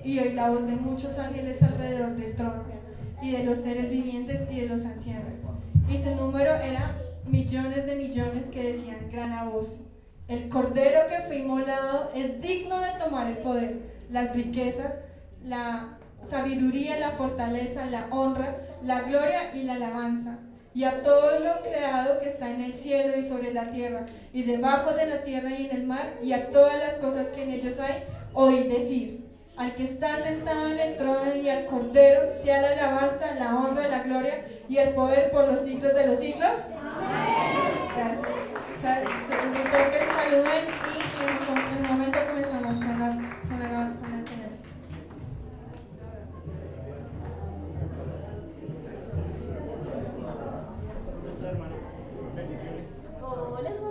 y oí la voz de muchos ángeles alrededor del trono, y de los seres vivientes y de los ancianos. Y su número era millones de millones que decían gran a voz: el cordero que fue inmolado es digno de tomar el poder, las riquezas, la sabiduría, la fortaleza, la honra, la gloria y la alabanza. Y a todo lo creado que está en el cielo y sobre la tierra, y debajo de la tierra y en el mar, y a todas las cosas que en ellos hay, oí decir: al que está sentado en el trono y al Cordero sea la alabanza, la honra, la gloria y el poder por los siglos de los siglos. Gracias. Entonces que se saluden y en un momento comenzamos con la enseñanza. Hermano, bendiciones. Hola, hermano.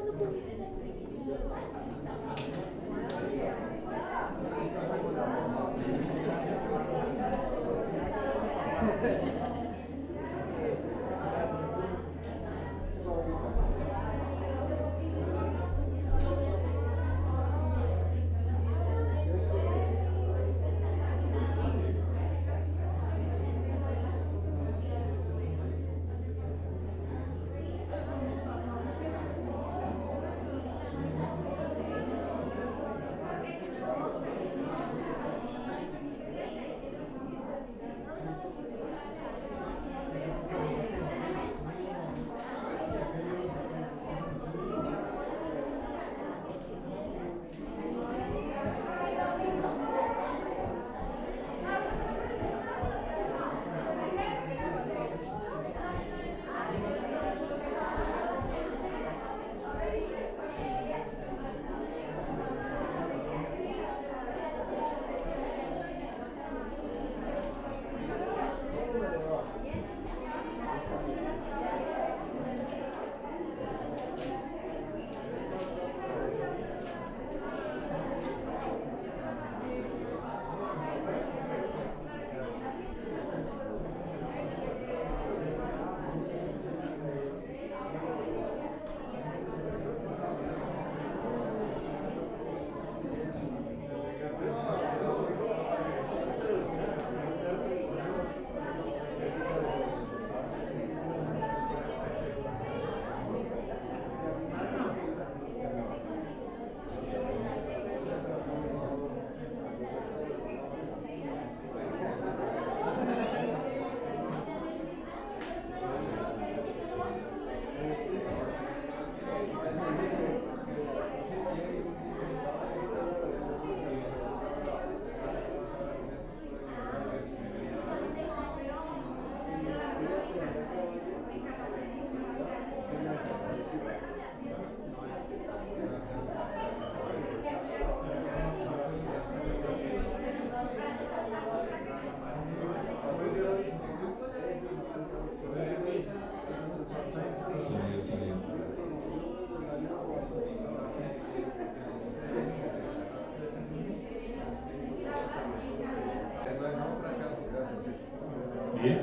Bien.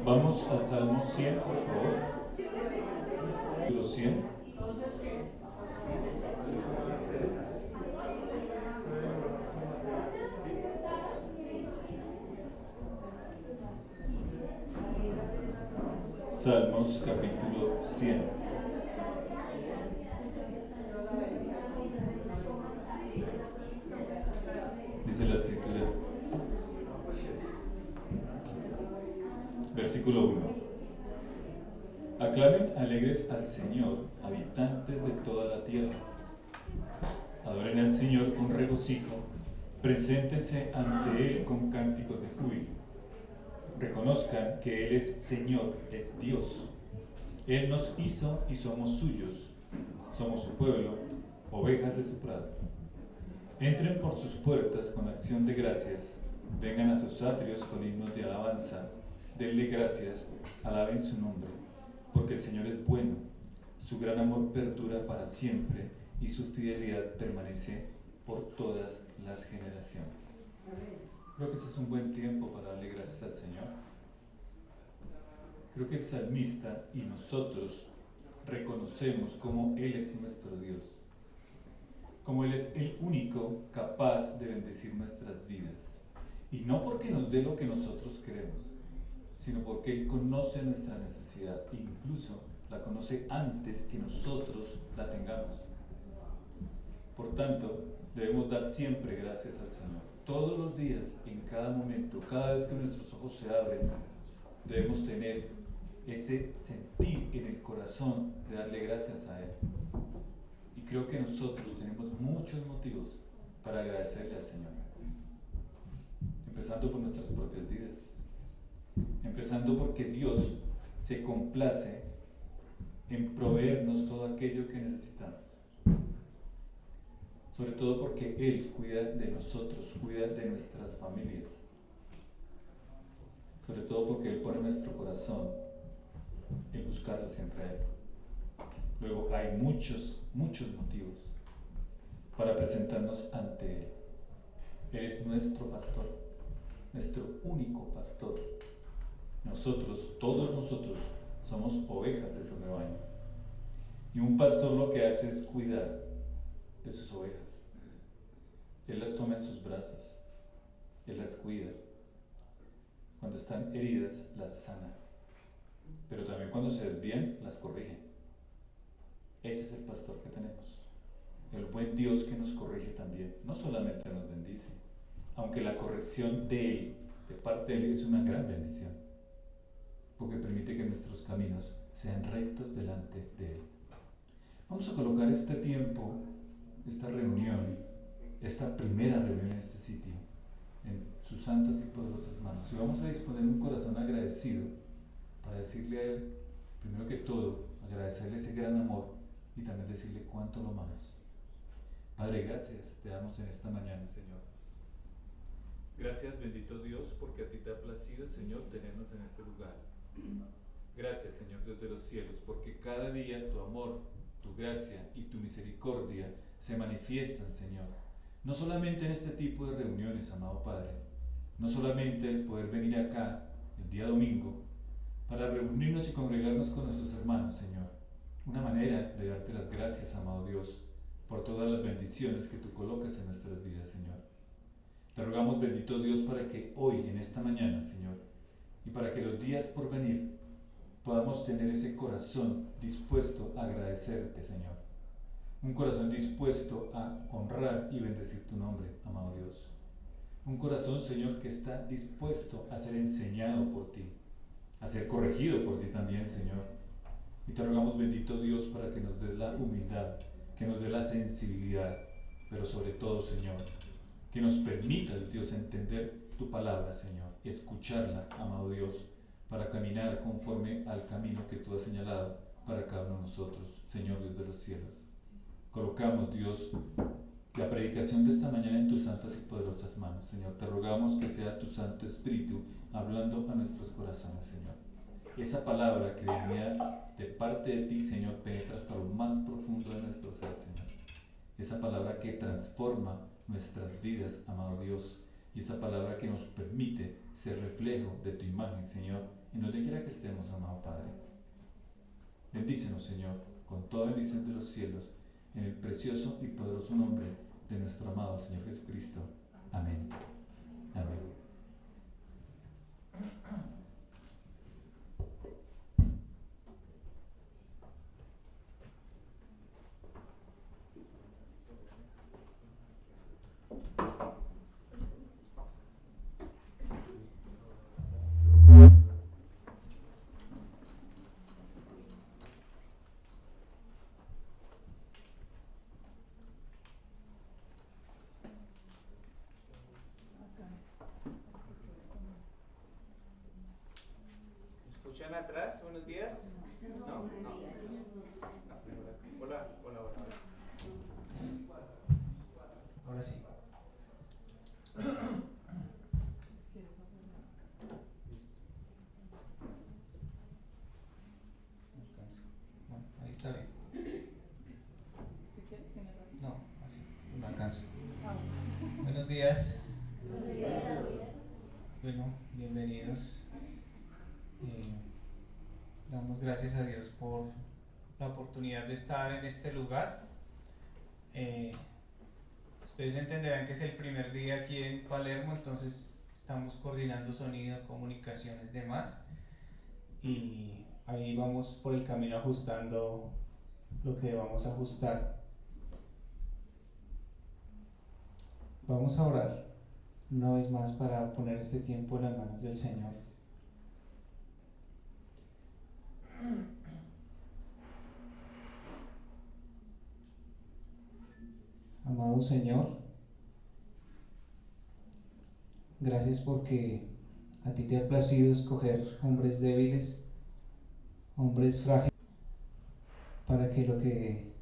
Vamos al Salmo 100, por favor. Los 100. Salmos capítulo 100. Dice la escritura. Versículo 1. Aclamen alegres al Señor, habitantes de toda la tierra. Adoren al Señor con regocijo, preséntense ante Él con cánticos de júbilo. Reconozcan que Él es Señor, es Dios. Él nos hizo y somos suyos. Somos su pueblo, ovejas de su prado. Entren por sus puertas con acción de gracias. Vengan a sus atrios con himnos de alabanza. Denle gracias, alaben su nombre, porque el Señor es bueno. Su gran amor perdura para siempre y su fidelidad permanece por todas las generaciones. Creo que ese es un buen tiempo para darle gracias al Señor. Creo que el salmista y nosotros reconocemos cómo Él es nuestro Dios. como Él es el único capaz de bendecir nuestras vidas. Y no porque nos dé lo que nosotros queremos, sino porque Él conoce nuestra necesidad, e incluso la conoce antes que nosotros la tengamos. Por tanto, debemos dar siempre gracias al Señor. Todos los días, en cada momento, cada vez que nuestros ojos se abren, debemos tener ese sentir en el corazón de darle gracias a Él. Y creo que nosotros tenemos muchos motivos para agradecerle al Señor. Empezando por nuestras propias vidas. Empezando porque Dios se complace en proveernos todo aquello que necesitamos. Sobre todo porque Él cuida de nosotros, cuida de nuestras familias. Sobre todo porque Él pone en nuestro corazón el buscarlo siempre a Él. Luego hay muchos motivos para presentarnos ante Él. Él es nuestro pastor, nuestro único pastor. Nosotros, todos nosotros, somos ovejas de su rebaño. Y un pastor lo que hace es cuidar de sus ovejas. Él las toma en sus brazos, Él las cuida. Cuando están heridas, las sana. Pero también cuando se desvían, las corrige. Ese es el pastor que tenemos. El buen Dios que nos corrige también. No solamente nos bendice, aunque la corrección de Él, de parte de Él, es una gran bendición, porque permite que nuestros caminos sean rectos delante de Él. Vamos a colocar este tiempo, esta reunión, esta primera reunión en este sitio, en sus santas y poderosas manos. Y vamos a disponer un corazón agradecido para decirle a Él, primero que todo, agradecerle ese gran amor y también decirle cuánto lo amamos. Padre, gracias te damos en esta mañana, Señor. Gracias, bendito Dios, porque a ti te ha placido, Señor, tenernos en este lugar. Gracias, Señor Dios de los cielos, porque cada día tu amor, tu gracia y tu misericordia se manifiestan, Señor. No solamente en este tipo de reuniones, amado Padre, no solamente el poder venir acá el día domingo para reunirnos y congregarnos con nuestros hermanos, Señor. Una manera de darte las gracias, amado Dios, por todas las bendiciones que tú colocas en nuestras vidas, Señor. Te rogamos, bendito Dios, para que hoy, en esta mañana, Señor, y para que los días por venir podamos tener ese corazón dispuesto a agradecerte, Señor. Un corazón dispuesto a honrar y bendecir tu nombre, amado Dios. Un corazón, Señor, que está dispuesto a ser enseñado por ti, a ser corregido por ti también, Señor. Y te rogamos, bendito Dios, para que nos des la humildad, que nos dé la sensibilidad, pero sobre todo, Señor, que nos permitas, Dios, entender tu palabra, Señor, escucharla, amado Dios, para caminar conforme al camino que tú has señalado para cada uno de nosotros, Señor Dios de los cielos. Colocamos, Dios, la predicación de esta mañana en tus santas y poderosas manos, Señor. Te rogamos que sea tu Santo Espíritu hablando a nuestros corazones, Señor. Esa palabra que venía de parte de ti, Señor, penetra hasta lo más profundo de nuestro ser, Señor. Esa palabra que transforma nuestras vidas, amado Dios, y esa palabra que nos permite ser reflejo de tu imagen, Señor, en donde quiera que estemos, amado Padre. Bendícenos, Señor, con toda bendición de los cielos, en el precioso y poderoso nombre de nuestro amado Señor Jesucristo. Amén. Amén. ¿Escuchan atrás? Buenos días. No. Hola. Ahora sí. Bueno, ahí está bien. No, así, no alcanzo. Buenos días. Bueno, bienvenidos. Damos gracias a Dios por la oportunidad de estar en este lugar. Ustedes entenderán que es el primer día aquí en Palermo, entonces estamos coordinando sonido, comunicaciones, demás. Y ahí vamos por el camino ajustando lo que debamos ajustar. Vamos a orar una vez más para poner este tiempo en las manos del Señor. Amado Señor, gracias porque a ti te ha placido escoger hombres débiles, hombres frágiles, para que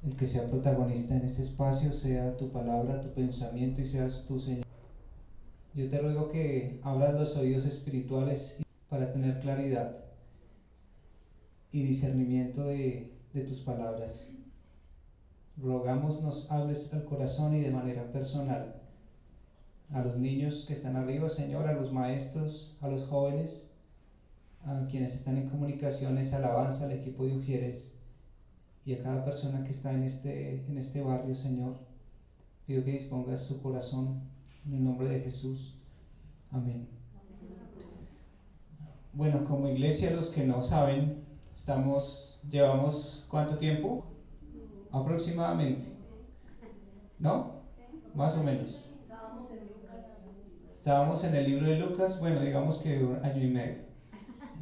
el que sea protagonista en este espacio sea tu palabra, tu pensamiento y seas tú, Señor. Yo te ruego que abras los oídos espirituales para tener claridad y discernimiento de tus palabras. Rogamos nos hables al corazón y de manera personal. A los niños que están arriba, Señor, a los maestros, a los jóvenes, a quienes están en comunicaciones, alabanza, al equipo de Ujieres y a cada persona que está en este barrio, Señor. Pido que dispongas su corazón en el nombre de Jesús. Amén. Bueno, como iglesia, los que no saben, llevamos ¿cuánto tiempo? Aproximadamente, ¿no? Más o menos. Estábamos en el libro de Lucas, bueno, digamos que un año y medio.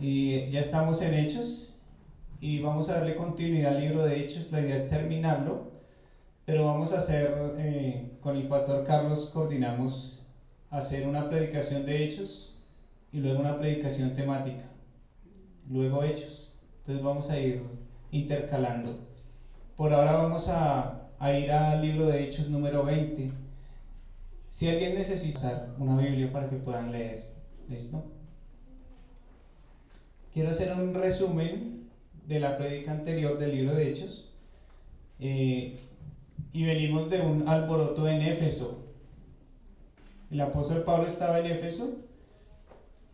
Y ya estamos en Hechos y vamos a darle continuidad al libro de Hechos. La idea es terminarlo, pero vamos a hacer, con el pastor Carlos coordinamos hacer una predicación de Hechos y luego una predicación temática, luego Hechos. Entonces vamos a ir intercalando. Por ahora vamos a ir al libro de Hechos número 20. Si alguien necesita usar una Biblia para que puedan leer, ¿listo? Quiero hacer un resumen de la prédica anterior del libro de Hechos. Y venimos de un alboroto en Éfeso. El apóstol Pablo estaba en Éfeso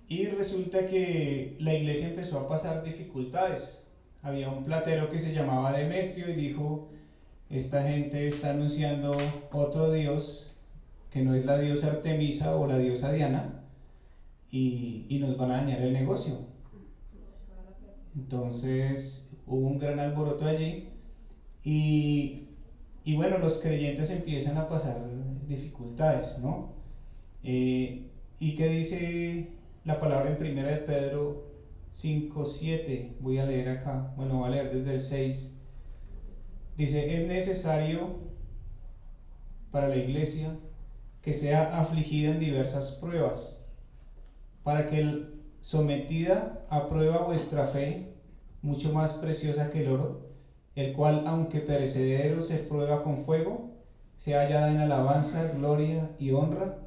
y resulta que la iglesia empezó a pasar dificultades. Había un platero que se llamaba Demetrio y dijo: esta gente está anunciando otro dios que no es la diosa Artemisa o la diosa Diana, y nos van a dañar el negocio. Entonces hubo un gran alboroto allí y bueno, los creyentes empiezan a pasar dificultades, ¿no? ¿Y qué dice la palabra en 1 de Pedro 5:7? Voy a leer acá, bueno, voy a leer desde el 6. Dice: es necesario para la iglesia que sea afligida en diversas pruebas, para que sometida a prueba vuestra fe, mucho más preciosa que el oro, el cual, aunque perecedero se prueba con fuego, sea hallada en alabanza, gloria y honra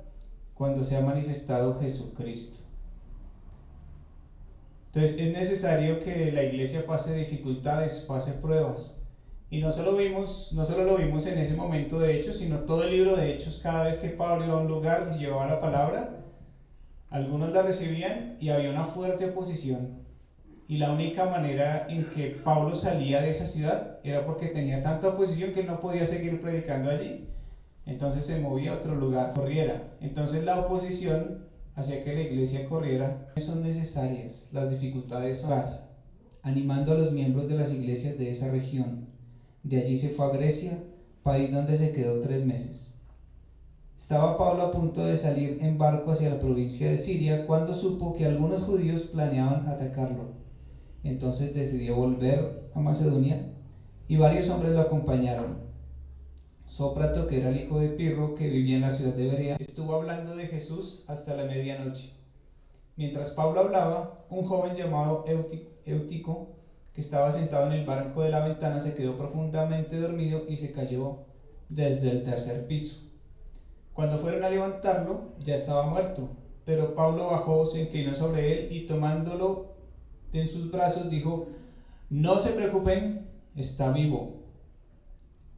cuando sea manifestado Jesucristo. Entonces es necesario que la iglesia pase dificultades, pase pruebas. Y no solo lo vimos en ese momento de Hechos, sino todo el libro de Hechos. Cada vez que Pablo iba a un lugar y llevaba la palabra, algunos la recibían y había una fuerte oposición. Y la única manera en que Pablo salía de esa ciudad era porque tenía tanta oposición que no podía seguir predicando allí. Entonces se movía a otro lugar, corriera. Entonces la oposición hacía que la iglesia corriera. Son necesarias las dificultades orar, animando a los miembros de las iglesias de esa región. De allí se fue a Grecia, país donde se quedó 3 meses. Estaba Pablo a punto de salir en barco hacia la provincia de Siria cuando supo que algunos judíos planeaban atacarlo. Entonces decidió volver a Macedonia y varios hombres lo acompañaron. Sóprato, que era el hijo de Pirro, que vivía en la ciudad de Berea, estuvo hablando de Jesús hasta la medianoche. Mientras Pablo hablaba, un joven llamado Eutico, que estaba sentado en el banco de la ventana, se quedó profundamente dormido y se cayó desde el 3er piso. Cuando fueron a levantarlo, ya estaba muerto, pero Pablo bajó, se inclinó sobre él y tomándolo en sus brazos dijo: no se preocupen, está vivo.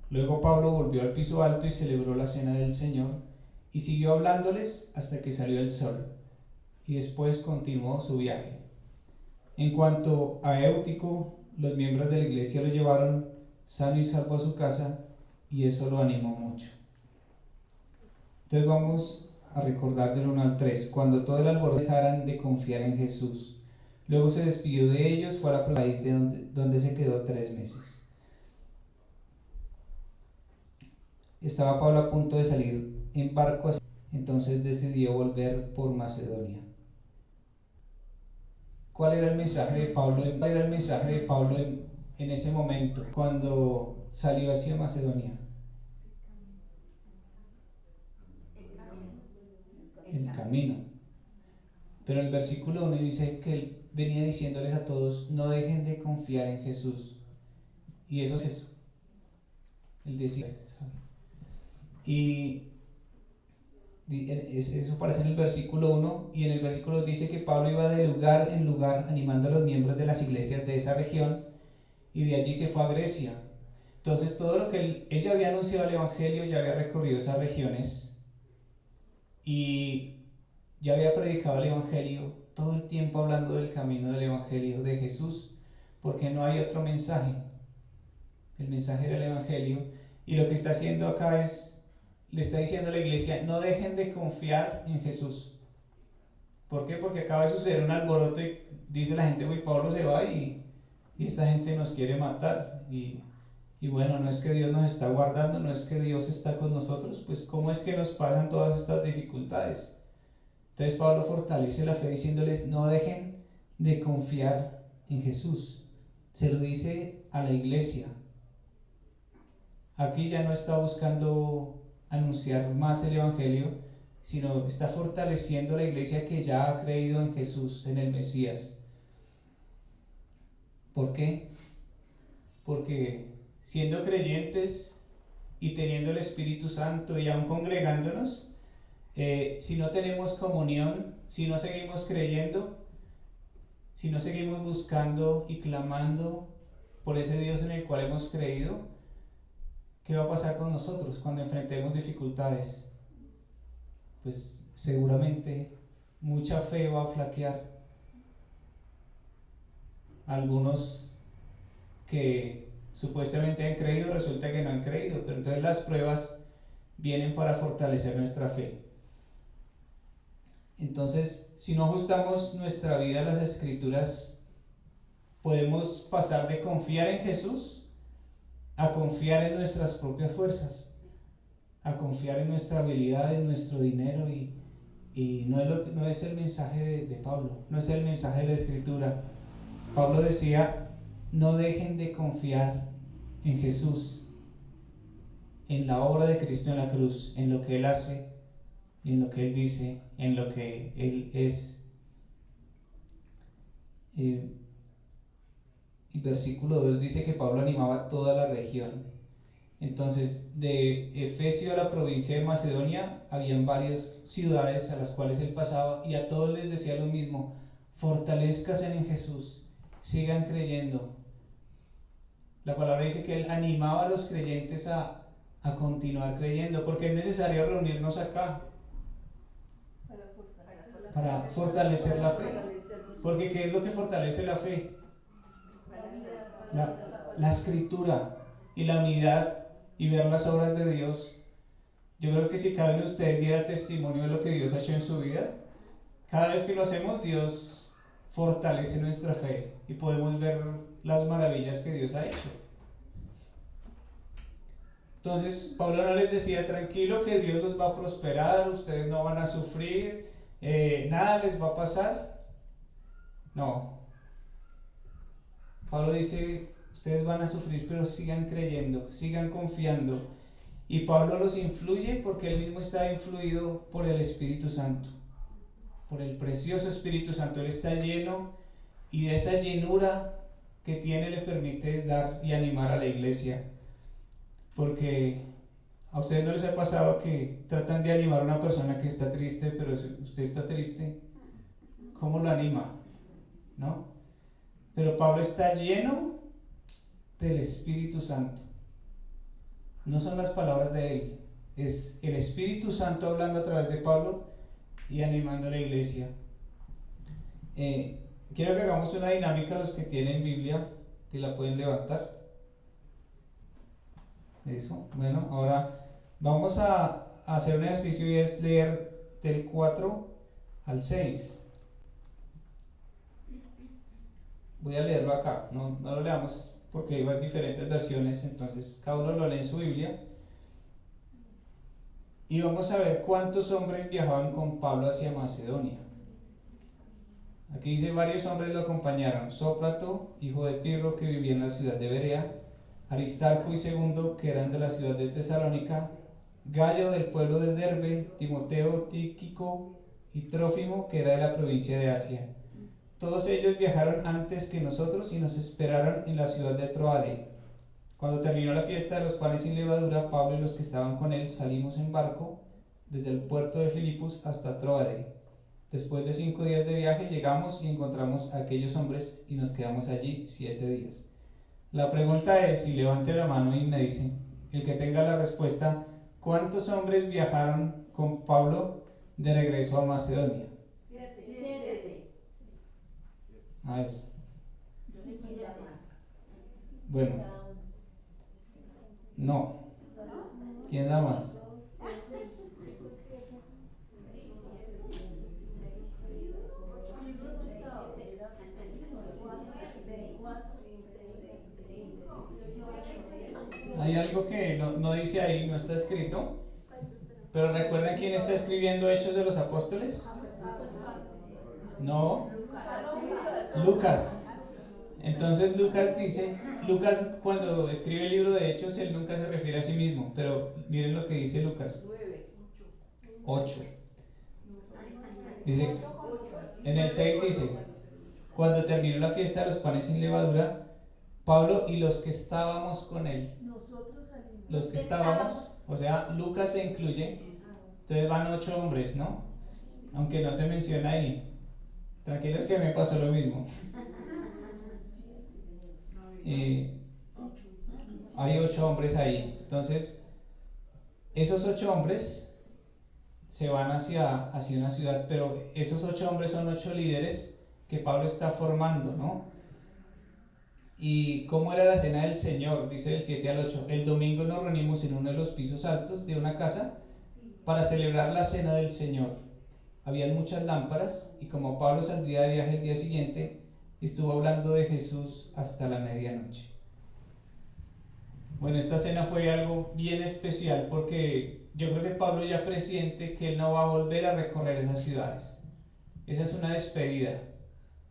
Luego Pablo volvió al piso alto y celebró la cena del Señor y siguió hablándoles hasta que salió el sol, y después continuó su viaje. En cuanto a Eutico, los miembros de la iglesia lo llevaron sano y salvo a su casa, y eso lo animó mucho. Entonces vamos a recordar del 1 al 3. Cuando todo el alboroto dejaran de confiar en Jesús. Luego se despidió de ellos, fue a la país donde se quedó 3 meses. Estaba Pablo a punto de salir en barco, entonces decidió volver por Macedonia. ¿Cuál era el mensaje de Pablo en ese momento, cuando salió hacia Macedonia? El camino. Pero el versículo 1 dice que él venía diciéndoles a todos: no dejen de confiar en Jesús. Y eso es eso. Él decía, y eso aparece en el versículo 1, y en el versículo 2 dice que Pablo iba de lugar en lugar animando a los miembros de las iglesias de esa región, y de allí se fue a Grecia. Entonces todo lo que él ya había anunciado el evangelio, ya había recorrido esas regiones y ya había predicado el evangelio, todo el tiempo hablando del camino del evangelio de Jesús, porque no hay otro mensaje. El mensaje del evangelio, y lo que está haciendo acá es, le está diciendo a la iglesia: no dejen de confiar en Jesús. ¿Por qué? Porque acaba de suceder un alboroto y dice la gente: uy, Pablo se va y esta gente nos quiere matar. Y bueno, no es que Dios nos está guardando, no es que Dios está con nosotros, pues ¿cómo es que nos pasan todas estas dificultades? Entonces Pablo fortalece la fe diciéndoles: no dejen de confiar en Jesús. Se lo dice a la iglesia. Aquí ya no está buscando anunciar más el evangelio, sino está fortaleciendo a la iglesia que ya ha creído en Jesús, en el Mesías. ¿Por qué? Porque siendo creyentes y teniendo el Espíritu Santo y aún congregándonos, si no tenemos comunión, si no seguimos creyendo, si no seguimos buscando y clamando por ese Dios en el cual hemos creído, ¿qué va a pasar con nosotros cuando enfrentemos dificultades? Pues seguramente mucha fe va a flaquear. Algunos que supuestamente han creído, resulta que no han creído, pero entonces las pruebas vienen para fortalecer nuestra fe. Entonces, si no ajustamos nuestra vida a las Escrituras, podemos pasar de confiar en Jesús a confiar en nuestras propias fuerzas, a confiar en nuestra habilidad, en nuestro dinero, y no es el mensaje de Pablo, no es el mensaje de la Escritura. Pablo decía: no dejen de confiar en Jesús, en la obra de Cristo en la cruz, en lo que Él hace, en lo que Él dice, en lo que Él es. Y versículo 2 dice que Pablo animaba a toda la región. Entonces, de Efesio a la provincia de Macedonia, habían varias ciudades a las cuales él pasaba, y a todos les decía lo mismo: fortalezcanse en Jesús, sigan creyendo. La palabra dice que él animaba a los creyentes a continuar creyendo, porque es necesario reunirnos acá para fortalecer la fe. Porque ¿qué es lo que fortalece la fe? La Escritura y la unidad y ver las obras de Dios. Yo creo que si cada uno de ustedes diera testimonio de lo que Dios ha hecho en su vida, cada vez que lo hacemos, Dios fortalece nuestra fe y podemos ver las maravillas que Dios ha hecho. Entonces Pablo no les decía: tranquilo, que Dios los va a prosperar, ustedes no van a sufrir, nada les va a pasar. No. Pablo dice: ustedes van a sufrir, pero sigan creyendo, sigan confiando. Y Pablo los influye porque él mismo está influido por el Espíritu Santo, por el precioso Espíritu Santo. Él está lleno, y de esa llenura que tiene le permite dar y animar a la iglesia. Porque a ustedes no les ha pasado que tratan de animar a una persona que está triste, pero si usted está triste, ¿cómo lo anima? ¿No? Pero Pablo está lleno del Espíritu Santo. No son las palabras de él, es el Espíritu Santo hablando a través de Pablo y animando a la iglesia. Quiero que hagamos una dinámica. Los que tienen Biblia, ¿te la pueden levantar? Eso. Bueno, ahora vamos a a hacer un ejercicio y es leer del 4 al 6. Voy a leerlo acá, no lo leamos porque hay diferentes versiones, entonces cada uno lo lee en su Biblia. Y vamos a ver cuántos hombres viajaban con Pablo hacia Macedonia. Aquí dice: varios hombres lo acompañaron: Sópater, hijo de Pirro, que vivía en la ciudad de Berea; Aristarco y Segundo, que eran de la ciudad de Tesalónica; Gallo, del pueblo de Derbe; Timoteo, Tíquico y Trófimo, que era de la provincia de Asia. Todos ellos viajaron antes que nosotros y nos esperaron en la ciudad de Troade. Cuando terminó la fiesta de los panes sin levadura, Pablo y los que estaban con él salimos en barco desde el puerto de Filipos hasta Troade. Después de 5 días de viaje llegamos y encontramos a aquellos hombres y nos quedamos allí 7 días. La pregunta es, y levante la mano y me dicen, el que tenga la respuesta: ¿cuántos hombres viajaron con Pablo de regreso a Macedonia? 7. A ver. Bueno, no. ¿Quién da más? Hay algo que no dice ahí, no está escrito, pero ¿recuerdan quién está escribiendo Hechos de los Apóstoles? No, Lucas. Entonces Lucas cuando escribe el libro de Hechos, él nunca se refiere a sí mismo, pero miren lo que dice Lucas 8. Dice, en el 6 dice: cuando terminó la fiesta de los panes sin levadura, Pablo y los que estábamos con él, los que estábamos, o sea, Lucas se incluye, entonces van 8 hombres, ¿no? Aunque no se menciona ahí. Tranquilos que me pasó lo mismo. Hay 8 hombres ahí. Entonces, esos 8 hombres se van hacia una ciudad, pero esos 8 hombres son 8 líderes que Pablo está formando, ¿no? ¿Y cómo era la cena del Señor? Dice del 7 al 8. El domingo nos reunimos en uno de los pisos altos de una casa para celebrar la cena del Señor. Habían muchas lámparas y como Pablo saldría de viaje el día siguiente, estuvo hablando de Jesús hasta la medianoche. Bueno, esta cena fue algo bien especial porque yo creo que Pablo ya presiente que él no va a volver a recorrer esas ciudades. Esa es una despedida.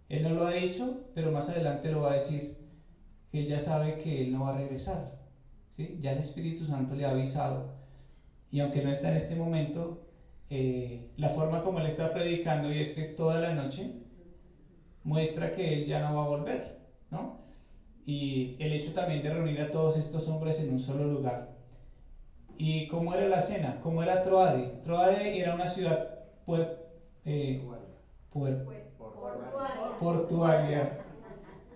Él no lo ha dicho, pero más adelante lo va a decir, que él ya sabe que él no va a regresar, ¿sí? Ya el Espíritu Santo le ha avisado. Y aunque no está en este momento, la forma como él está predicando, y es que es toda la noche, muestra que él ya no va a volver, ¿no? Y el hecho también de reunir a todos estos hombres en un solo lugar. ¿Y cómo era la cena? ¿Cómo era Troade? Troade era una ciudad portuaria,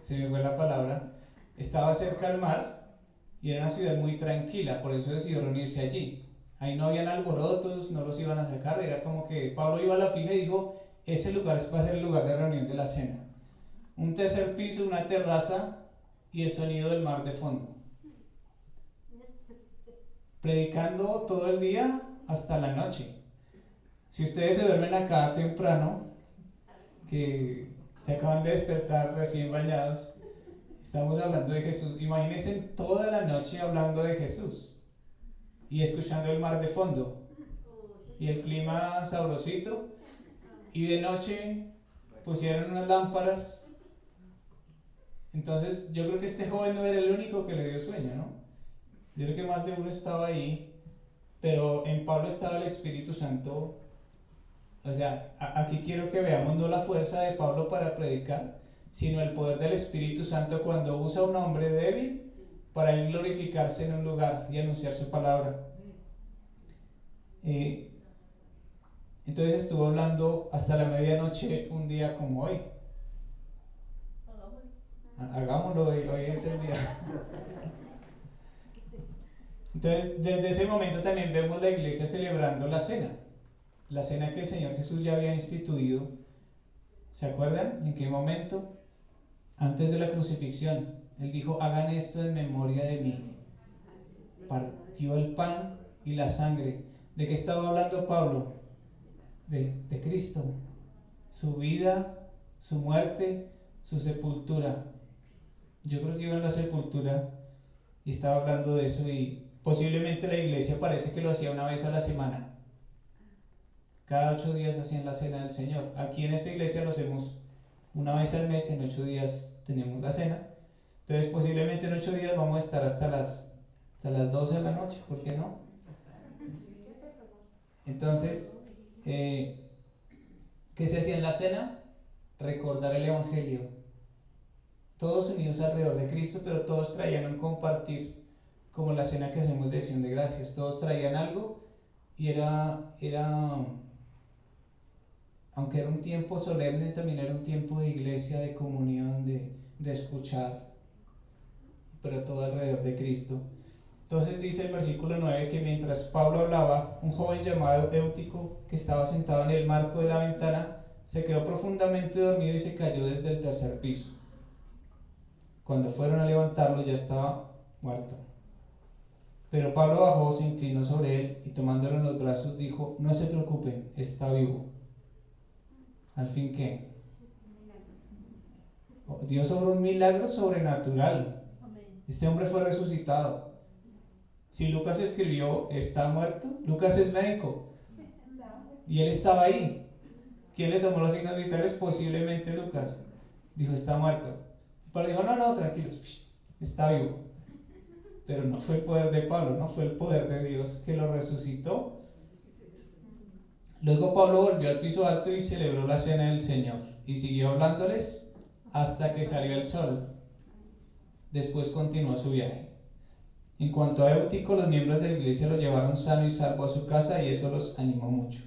se me fue la palabra. Estaba cerca al mar y era una ciudad muy tranquila, por eso decidió reunirse allí. Ahí no habían alborotos, no los iban a sacar, era como que Pablo iba a la fija y dijo, ese lugar va a ser el lugar de reunión de la cena. Un tercer piso, una terraza y el sonido del mar de fondo. Predicando todo el día hasta la noche. Si ustedes se duermen acá temprano, que se acaban de despertar recién bañados, estamos hablando de Jesús. Imagínense toda la noche hablando de Jesús y escuchando el mar de fondo y el clima sabrosito, y de noche pusieron unas lámparas. Entonces yo creo que este joven no era el único que le dio sueño, ¿no? Yo creo que más de uno estaba ahí, pero en Pablo estaba el Espíritu Santo. O sea, aquí quiero que veamos no la fuerza de Pablo para predicar, sino el poder del Espíritu Santo cuando usa a un hombre débil para él glorificarse en un lugar y anunciar su palabra. Entonces estuvo hablando hasta la medianoche un día como hoy. Hagámoslo, hoy es el día. Entonces, desde ese momento también vemos la iglesia celebrando la cena que el Señor Jesús ya había instituido. ¿Se acuerdan? ¿En qué momento? Antes de la crucifixión. Él dijo, hagan esto en memoria de mí. Partió el pan y la sangre. ¿De qué estaba hablando Pablo? De Cristo, su vida, su muerte, su sepultura. Yo creo que iba en la sepultura y estaba hablando de eso, y posiblemente la iglesia parece que lo hacía una vez a la semana. Cada 8 días hacían la cena del Señor. Aquí en esta iglesia lo hacemos una vez al mes, en 8 días tenemos la cena. Entonces posiblemente en 8 días vamos a estar hasta las 12 de la noche, ¿por qué no? Entonces, ¿qué se hacía en la cena? Recordar el Evangelio. Todos unidos alrededor de Cristo, pero todos traían un compartir, como la cena que hacemos de acción de gracias. Todos traían algo y aunque era un tiempo solemne, también era un tiempo de iglesia, de comunión, de escuchar, pero todo alrededor de Cristo. Entonces dice el versículo 9 que mientras Pablo hablaba, un joven llamado Eutico, que estaba sentado en el marco de la ventana, se quedó profundamente dormido y se cayó desde el 3er piso. Cuando fueron a levantarlo ya estaba muerto. Pero Pablo bajó, se inclinó sobre él y tomándolo en los brazos dijo: no se preocupen, está vivo. ¿Al fin qué? Dios obró un milagro sobrenatural. Este hombre fue resucitado. Si Lucas escribió está muerto, Lucas es médico y él estaba ahí. ¿Quién le tomó los signos vitales? Posiblemente Lucas. Dijo está muerto, pero dijo no, tranquilos, está vivo. Pero no fue el poder de Pablo, no fue el poder de Dios que lo resucitó. Luego Pablo volvió al piso alto y celebró la cena del Señor y siguió hablándoles hasta que salió el sol. Después continuó su viaje. En cuanto a Eutico, los miembros de la iglesia lo llevaron sano y salvo a su casa y eso los animó mucho.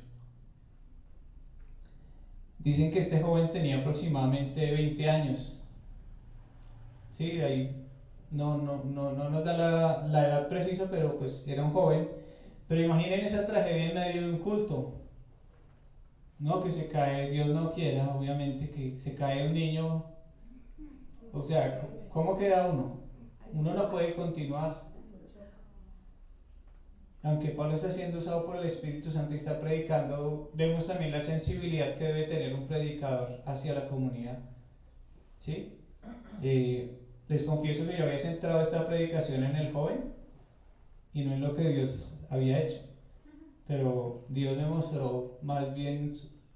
Dicen que este joven tenía aproximadamente 20 años. Sí, ahí no nos da la edad precisa, pero pues era un joven. Pero imaginen esa tragedia en medio de un culto. No, que se cae, Dios no quiera, obviamente, que se cae un niño. O sea, ¿cómo queda uno? Uno no puede continuar. Aunque Pablo está siendo usado por el Espíritu Santo y está predicando, vemos también la sensibilidad que debe tener un predicador hacia la comunidad. ¿Sí? Les confieso que yo había centrado esta predicación en el joven y no en lo que Dios había hecho. Pero Dios me mostró más bien,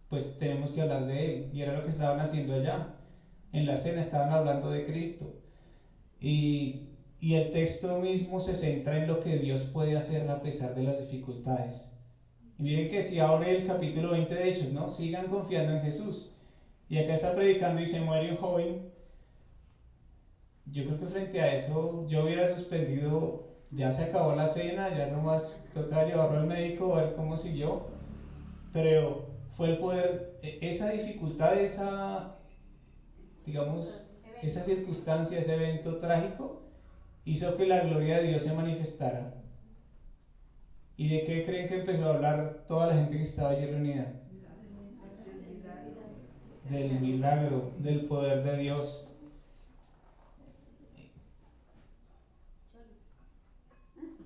pues tenemos que hablar de Él. Y era lo que estaban haciendo allá. En la cena estaban hablando de Cristo. Y el texto mismo se centra en lo que Dios puede hacer a pesar de las dificultades. Y miren que si abre el capítulo 20 de Hechos, ¿no? Sigan confiando en Jesús. Y acá está predicando y se muere un joven. Yo creo que frente a eso yo hubiera suspendido, ya se acabó la cena, ya nomás toca llevarlo al médico a ver cómo siguió. Pero fue el poder, esa dificultad, esa circunstancia, ese evento trágico, hizo que la gloria de Dios se manifestara. ¿Y de qué creen que empezó a hablar toda la gente que estaba allí reunida? Del milagro, del poder de Dios.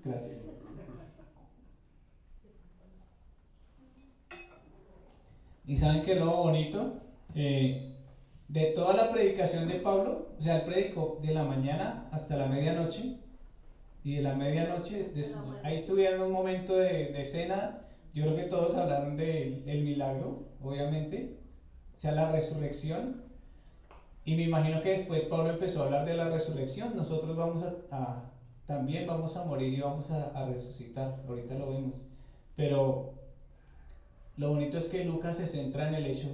Gracias. ¿Y saben qué es lo bonito? De toda la predicación de Pablo, o sea, él predicó de la mañana hasta la medianoche, y de la medianoche, ahí tuvieron un momento de cena. Yo creo que todos hablaron del milagro, obviamente, o sea, la resurrección, y me imagino que después Pablo empezó a hablar de la resurrección. Nosotros también vamos a morir y vamos a resucitar, ahorita lo vemos, pero lo bonito es que Lucas se centra en el hecho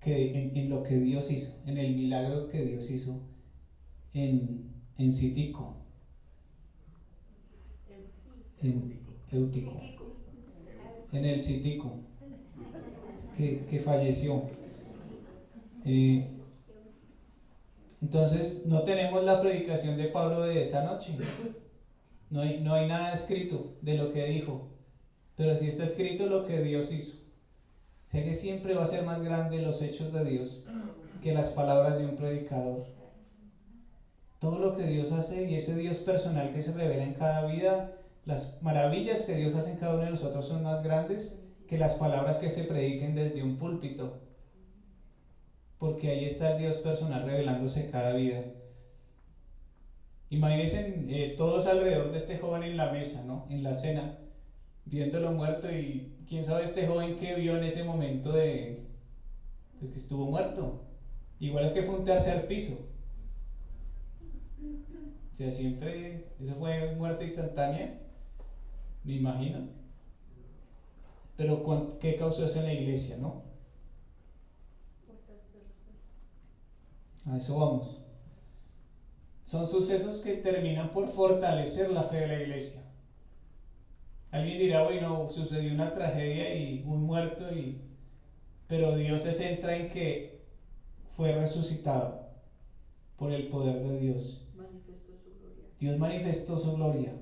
en lo que Dios hizo, en el milagro que Dios hizo en Cítico, en Eutico, en el Cítico, que falleció. Entonces no tenemos la predicación de Pablo de esa noche, no hay nada escrito de lo que dijo, pero sí está escrito lo que Dios hizo. Sé que siempre va a ser más grande los hechos de Dios que las palabras de un predicador. Todo lo que Dios hace y ese Dios personal que se revela en cada vida Las maravillas que Dios hace en cada uno de nosotros son más grandes que las palabras que se prediquen desde un púlpito, porque ahí está el Dios personal revelándose cada vida. Imagínense todos alrededor de este joven en la mesa, ¿no? En la cena, viéndolo muerto, y quién sabe este joven que vio en ese momento de pues, que estuvo muerto. Igual es que fue un tercer piso. O sea, siempre, eso fue muerte instantánea, me imagino. Pero ¿qué causó eso en la iglesia, no? A eso vamos. Son sucesos que terminan por fortalecer la fe de la iglesia. Alguien dirá, bueno, sucedió una tragedia y un muerto, pero Dios se centra en que fue resucitado por el poder de Dios. Manifestó su gloria. Dios manifestó su gloria.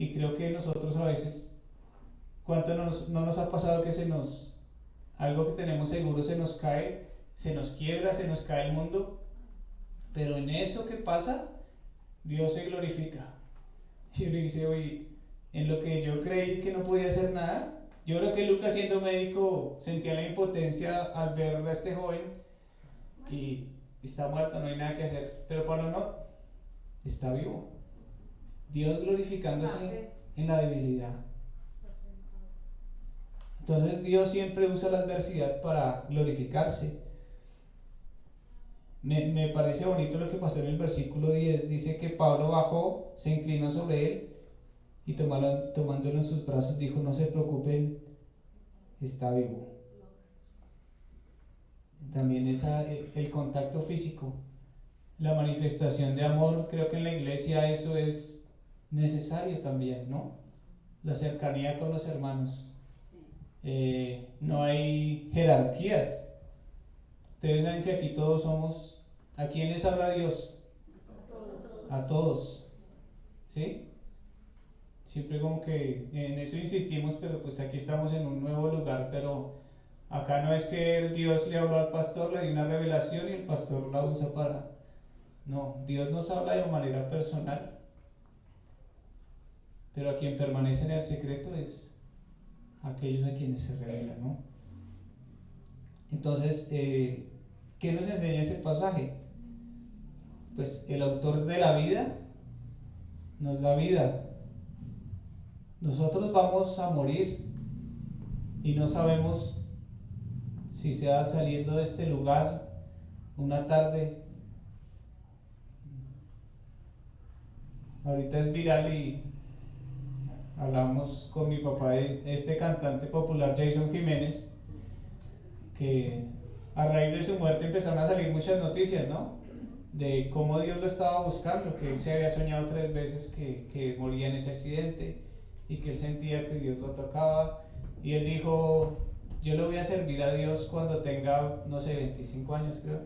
Y creo que nosotros a veces, ¿cuánto no nos ha pasado que algo que tenemos seguro se nos cae, se nos quiebra, se nos cae el mundo? Pero en eso que pasa, Dios se glorifica. Y uno dice, oye, en lo que yo creí que no podía hacer nada, yo creo que Lucas, siendo médico, sentía la impotencia al ver a este joven y está muerto, no hay nada que hacer. Pero Pablo no, está vivo. Dios glorificándose en la debilidad. Entonces Dios siempre usa la adversidad para glorificarse. Me parece bonito lo que pasó en el versículo 10. Dice que Pablo bajó, se inclinó sobre él y tomándolo en sus brazos dijo: no se preocupen, está vivo. También el contacto físico, la manifestación de amor. Creo que en la iglesia eso es necesario también, ¿no? La cercanía con los hermanos. No hay jerarquías. Ustedes saben que aquí todos somos. ¿A quiénes habla Dios? A todos. ¿Sí? Siempre como que en eso insistimos, pero pues aquí estamos en un nuevo lugar. Pero acá no es que Dios le habló al pastor, le dio una revelación y el pastor la usa para... No, Dios nos habla de manera personal. Pero a quien permanece en el secreto es aquellos a quienes se revela, ¿no? Entonces, ¿qué nos enseña ese pasaje? Pues el autor de la vida nos da vida. Nosotros vamos a morir y no sabemos si sea saliendo de este lugar una tarde. Ahorita es viral y hablamos con mi papá de este cantante popular Jason Jiménez, que a raíz de su muerte empezaron a salir muchas noticias, ¿no? De cómo Dios lo estaba buscando, que él se había soñado 3 veces que moría en ese accidente y que él sentía que Dios lo tocaba, y él dijo: yo le voy a servir a Dios cuando tenga, no sé, 25 años creo,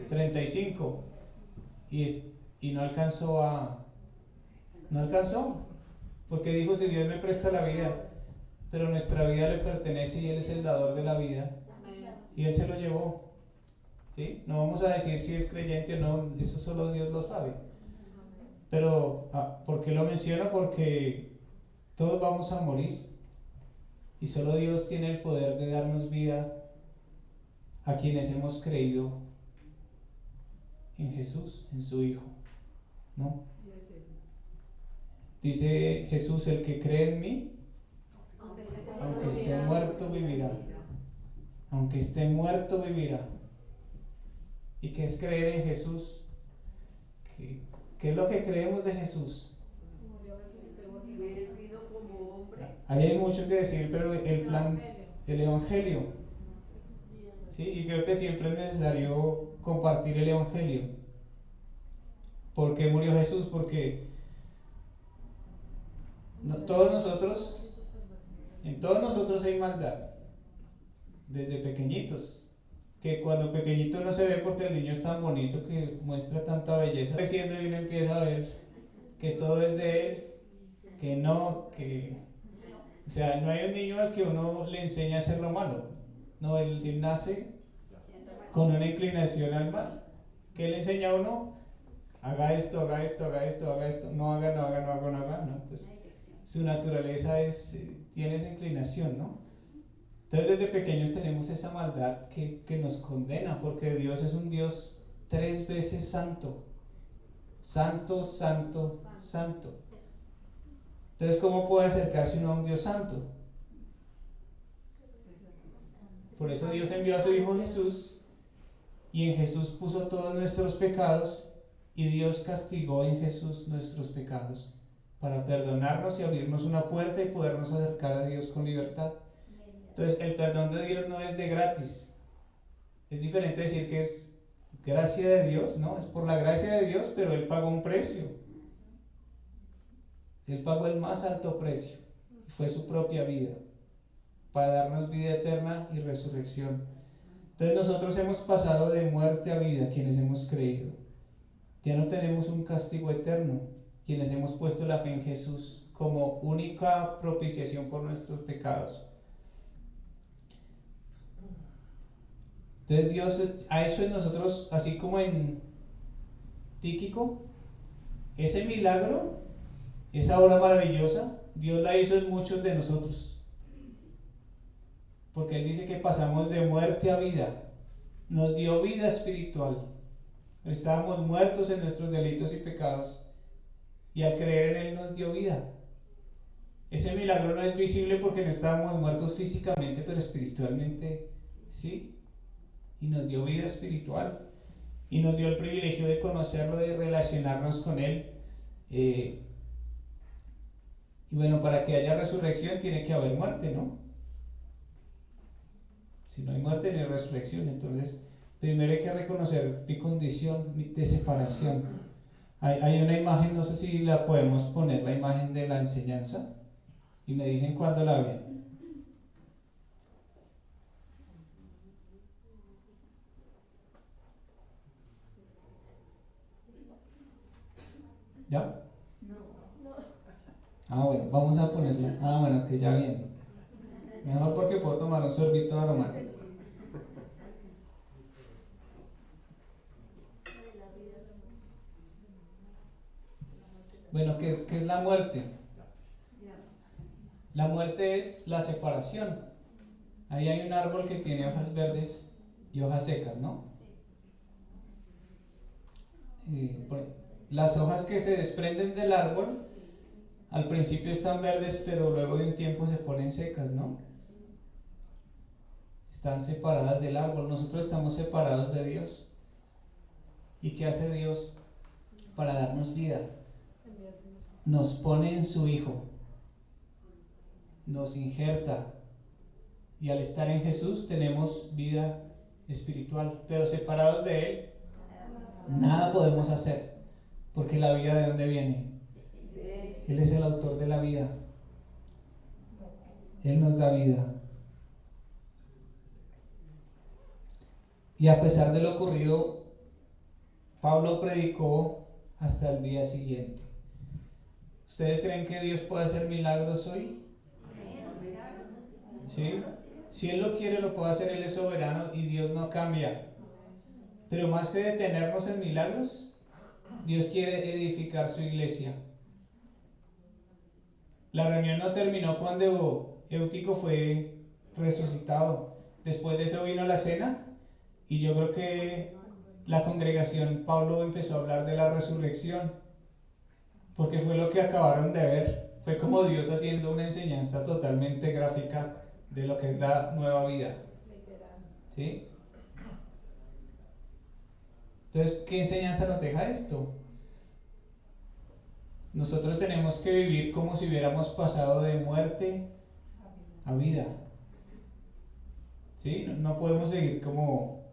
35, y no alcanzó, porque dijo: si Dios me presta la vida, pero nuestra vida le pertenece y Él es el dador de la vida, y Él se lo llevó. ¿Sí? No vamos a decir si es creyente o no, eso solo Dios lo sabe. Pero, ¿por qué lo menciono? Porque todos vamos a morir y solo Dios tiene el poder de darnos vida a quienes hemos creído en Jesús, en su Hijo, ¿no? Dice Jesús: el que cree en mí, aunque esté muerto, vivirá. Aunque esté muerto, vivirá. ¿Y qué es creer en Jesús? ¿Qué es lo que creemos de Jesús? Ahí hay mucho que decir, pero el Evangelio. ¿Sí? Y creo que siempre es necesario compartir el Evangelio. ¿Por qué murió Jesús? Porque en todos nosotros hay maldad, desde pequeñitos, que cuando pequeñito no se ve porque el niño es tan bonito que muestra tanta belleza, creciendo y uno empieza a ver que todo es de él, o sea, no hay un niño al que uno le enseña a hacer lo malo, no, él nace con una inclinación al mal. ¿Qué le enseña a uno? haga esto, haga esto, haga esto, haga esto, no haga, no haga, no haga, no haga, ¿no? Pues su naturaleza tiene esa inclinación, ¿no? Entonces desde pequeños tenemos esa maldad que nos condena, porque Dios es un Dios 3 veces santo. Santo, santo, santo. Entonces, ¿cómo puede acercarse uno a un Dios santo? Por eso Dios envió a su Hijo Jesús, y en Jesús puso todos nuestros pecados, y Dios castigó en Jesús nuestros pecados, para perdonarnos y abrirnos una puerta y podernos acercar a Dios con libertad. Entonces, el perdón de Dios no es de gratis. Es diferente decir que es gracia de Dios, ¿no? Es por la gracia de Dios, pero Él pagó un precio. Él pagó el más alto precio, y fue su propia vida, para darnos vida eterna y resurrección. Entonces nosotros hemos pasado de muerte a vida, quienes hemos creído. Ya no tenemos un castigo eterno, quienes hemos puesto la fe en Jesús como única propiciación por nuestros pecados. Entonces Dios ha hecho en nosotros, así como en Tíquico, ese milagro, esa obra maravillosa, Dios la hizo en muchos de nosotros. Porque Él dice que pasamos de muerte a vida, nos dio vida espiritual. Estábamos muertos en nuestros delitos y pecados, y al creer en Él nos dio vida. Ese milagro no es visible porque no estábamos muertos físicamente, pero espiritualmente sí. Y nos dio vida espiritual, y nos dio el privilegio de conocerlo, de relacionarnos con Él. Y bueno, para que haya resurrección tiene que haber muerte, ¿no? Si no hay muerte, no hay resurrección. Entonces, primero hay que reconocer mi condición de separación. Hay una imagen, no sé si la podemos poner, la imagen de la enseñanza, y me dicen cuándo la vean. ¿Ya? Ah, bueno, vamos a ponerla. Ah, bueno, que ya viene. Mejor porque puedo tomar un sorbito aromático. Bueno, ¿qué es la muerte? La muerte es la separación. Ahí hay un árbol que tiene hojas verdes y hojas secas, ¿no? Las hojas que se desprenden del árbol al principio están verdes, pero luego de un tiempo se ponen secas, ¿no? Están separadas del árbol. Nosotros estamos separados de Dios. ¿Y qué hace Dios para darnos vida? Nos pone en su Hijo, nos injerta, y al estar en Jesús tenemos vida espiritual, pero separados de Él nada podemos hacer, porque la vida, ¿de dónde viene? Él es el autor de la vida. Él nos da vida. Y a pesar de lo ocurrido, Pablo predicó hasta el día siguiente. ¿Ustedes creen que Dios puede hacer milagros hoy? ¿Sí? Si Él lo quiere, lo puede hacer. Él es soberano y Dios no cambia. Pero más que detenernos en milagros, Dios quiere edificar su iglesia. La reunión no terminó cuando Eutico fue resucitado. Después de eso vino la cena, y yo creo que la congregación, Pablo empezó a hablar de la resurrección, porque fue lo que acabaron de ver. Fue como Dios haciendo una enseñanza totalmente gráfica de lo que es la nueva vida. ¿Sí? Entonces, ¿qué enseñanza nos deja esto? Nosotros tenemos que vivir como si hubiéramos pasado de muerte a vida. ¿Sí? No podemos seguir como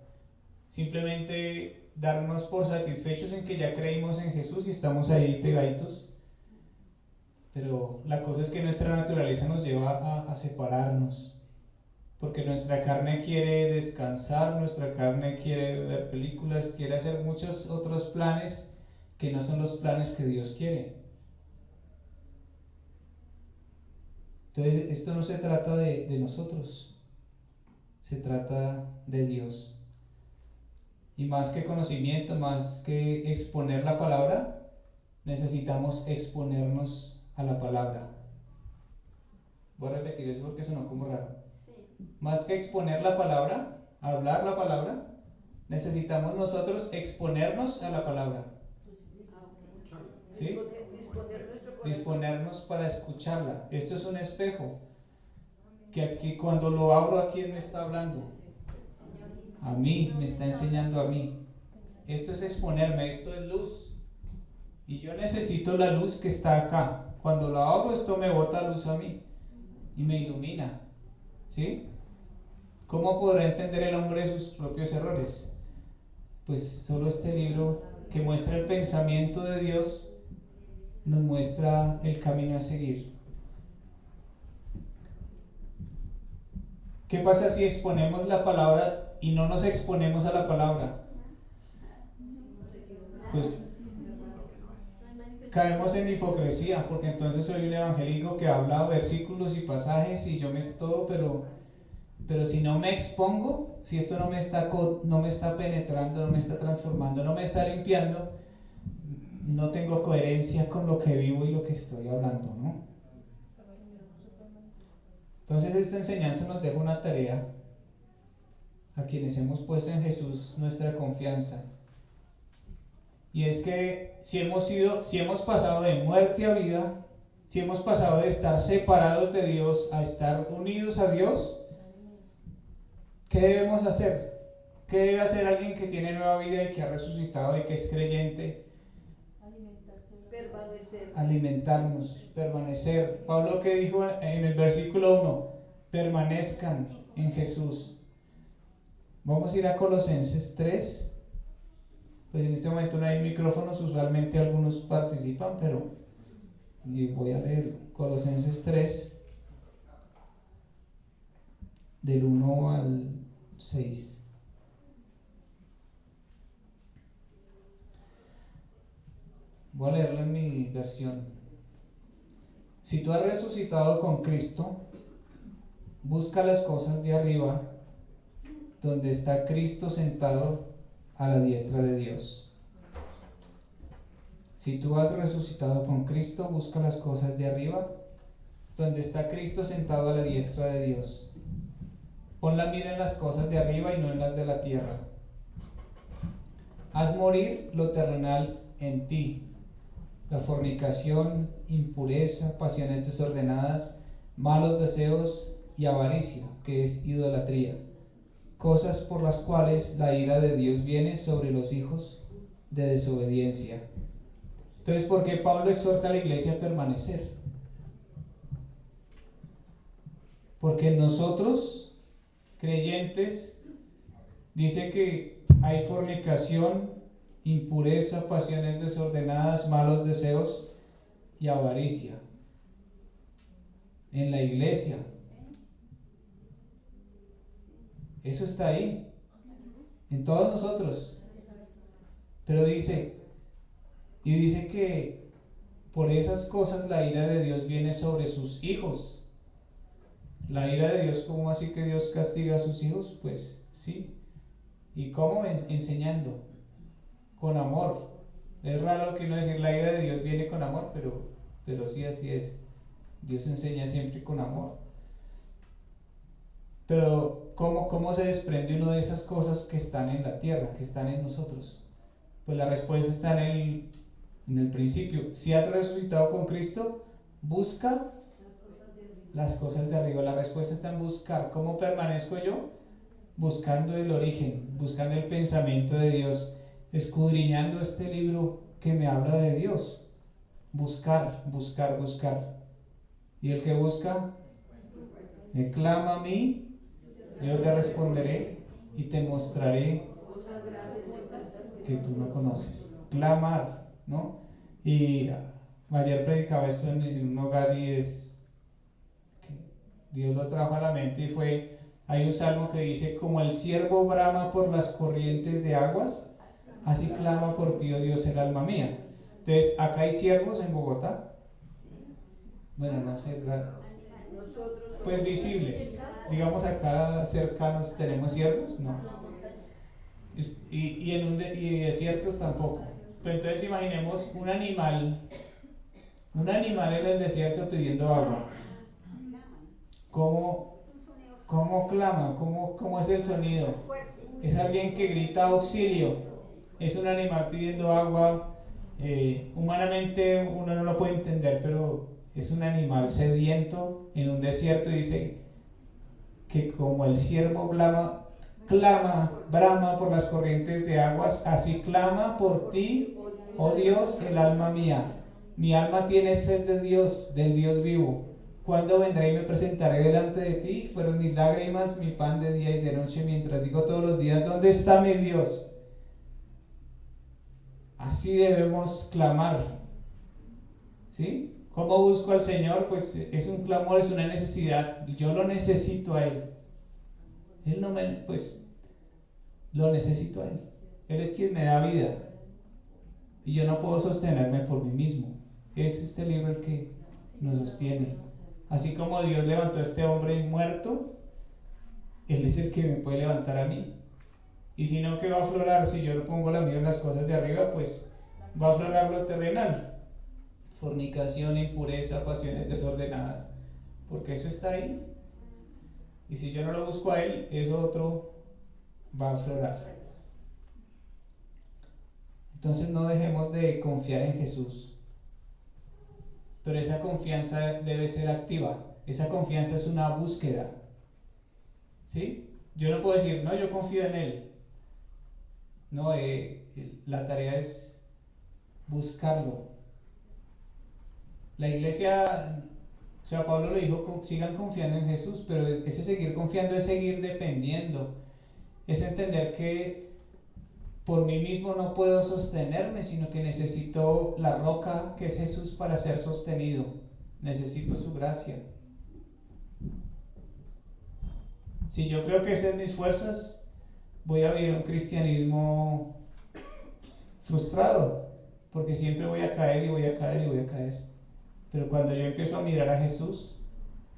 simplemente darnos por satisfechos en que ya creímos en Jesús y estamos ahí pegaditos. Pero la cosa es que nuestra naturaleza nos lleva a separarnos, porque nuestra carne quiere descansar, nuestra carne quiere ver películas, quiere hacer muchos otros planes que no son los planes que Dios quiere. Entonces, esto no se trata de nosotros, se trata de Dios. Y más que conocimiento, más que exponer la palabra, necesitamos exponernos a la palabra. Voy a repetir eso porque sonó como raro. Más que exponer la palabra, hablar la palabra, necesitamos nosotros exponernos a la palabra. ¿Sí? Disponernos para escucharla. Esto es un espejo. Que aquí cuando lo abro, ¿a quién me está hablando? A mí, me está enseñando a mí. Esto es exponerme, esto es luz. Y yo necesito la luz que está acá. Cuando lo abro, esto me bota luz a mí y me ilumina. ¿Sí? ¿Cómo podrá entender el hombre sus propios errores? Pues solo este libro que muestra el pensamiento de Dios nos muestra el camino a seguir. ¿Qué pasa si exponemos la palabra y no nos exponemos a la palabra? Pues caemos en hipocresía, porque entonces soy un evangélico que habla versículos y pasajes y yo me sé todo, pero si no me expongo, si esto no me está penetrando, no me está transformando, no me está limpiando, no tengo coherencia con lo que vivo y lo que estoy hablando, ¿no? Entonces esta enseñanza nos deja una tarea a quienes hemos puesto en Jesús nuestra confianza. Y es que si hemos pasado de muerte a vida, si hemos pasado de estar separados de Dios a estar unidos a Dios, ¿qué debemos hacer? ¿Qué debe hacer alguien que tiene nueva vida y que ha resucitado y que es creyente? Alimentarnos, permanecer. Pablo, ¿qué dijo en el versículo 1? Permanezcan en Jesús. Vamos a ir a Colosenses 3. Pues en este momento no hay micrófonos, usualmente algunos participan, pero voy a leer Colosenses 3, del 1 al 6. Voy a leerlo en mi versión. Si tú has resucitado con Cristo, busca las cosas de arriba, donde está Cristo sentado a la diestra de Dios. Si tú has resucitado con Cristo, busca las cosas de arriba, donde está Cristo sentado a la diestra de Dios. Pon la mira en las cosas de arriba y no en las de la tierra. Haz morir lo terrenal en ti: la fornicación, impureza, pasiones desordenadas, malos deseos y avaricia, que es idolatría, cosas por las cuales la ira de Dios viene sobre los hijos de desobediencia. Entonces, ¿por qué Pablo exhorta a la iglesia a permanecer? Porque en nosotros, creyentes, dice que hay fornicación, impureza, pasiones desordenadas, malos deseos y avaricia en la iglesia. Eso está ahí, en todos nosotros. Pero dice que por esas cosas la ira de Dios viene sobre sus hijos. La ira de Dios, ¿cómo así que Dios castiga a sus hijos? Pues sí. ¿Y cómo? Enseñando, con amor. Es raro que uno decir la ira de Dios viene con amor, pero sí, así es. Dios enseña siempre con amor. Pero ¿cómo se desprende uno de esas cosas que están en la tierra, que están en nosotros? Pues la respuesta está en el principio. Si has resucitado con Cristo, busca las cosas de arriba. La respuesta está en buscar. ¿Cómo permanezco yo? Buscando el origen, buscando el pensamiento de Dios, escudriñando este libro que me habla de Dios. Buscar, buscar, buscar. Y el que busca, me clama a mí, yo te responderé y te mostraré que tú no conoces. Clamar, ¿no? Y ayer predicaba esto en un hogar y Dios lo trajo a la mente y hay un salmo que dice: como el ciervo brama por las corrientes de aguas, así clama por ti, oh Dios, el alma mía. Entonces, acá hay ciervos en Bogotá. Bueno, no sé, pues visibles. Digamos acá cercanos, ¿tenemos ciervos? No. y desiertos tampoco. Pero entonces imaginemos un animal en el desierto pidiendo agua. ¿Cómo clama? ¿Cómo es el sonido? Es alguien que grita auxilio. Es un animal pidiendo agua. Humanamente uno no lo puede entender, pero es un animal sediento en un desierto, y dice que como el ciervo brama por las corrientes de aguas, así clama por ti, oh Dios, el alma mía. Mi alma tiene sed de Dios, del Dios vivo. ¿Cuándo vendré y me presentaré delante de ti? Fueron mis lágrimas, mi pan de día y de noche, mientras digo todos los días, ¿dónde está mi Dios? Así debemos clamar. ¿Sí? ¿Cómo busco al Señor? Pues es un clamor, es una necesidad. Yo lo necesito a Él. Él no me, pues, lo necesito a Él. Él es quien me da vida. Y yo no puedo sostenerme por mí mismo. Es este libro el que nos sostiene. Así como Dios levantó a este hombre muerto, Él es el que me puede levantar a mí. Y si no, ¿qué va a aflorar? Si yo le pongo la mira en las cosas de arriba, pues va a aflorar lo terrenal. Fornicación, impureza, pasiones desordenadas. Porque eso está ahí. Y si yo no lo busco a Él, eso otro va a aflorar. Entonces no dejemos de confiar en Jesús. Pero esa confianza debe ser activa. Esa confianza es una búsqueda. ¿Sí? Yo no puedo decir, no, yo confío en Él. No, la tarea es buscarlo. La iglesia, o sea, Pablo le dijo, sigan confiando en Jesús, pero ese seguir confiando es seguir dependiendo. Es entender que por mí mismo no puedo sostenerme, sino que necesito la roca que es Jesús para ser sostenido. Necesito su gracia. Si yo creo que esas son mis fuerzas, voy a vivir un cristianismo frustrado, porque siempre voy a caer y voy a caer y voy a caer. Pero cuando yo empiezo a mirar a Jesús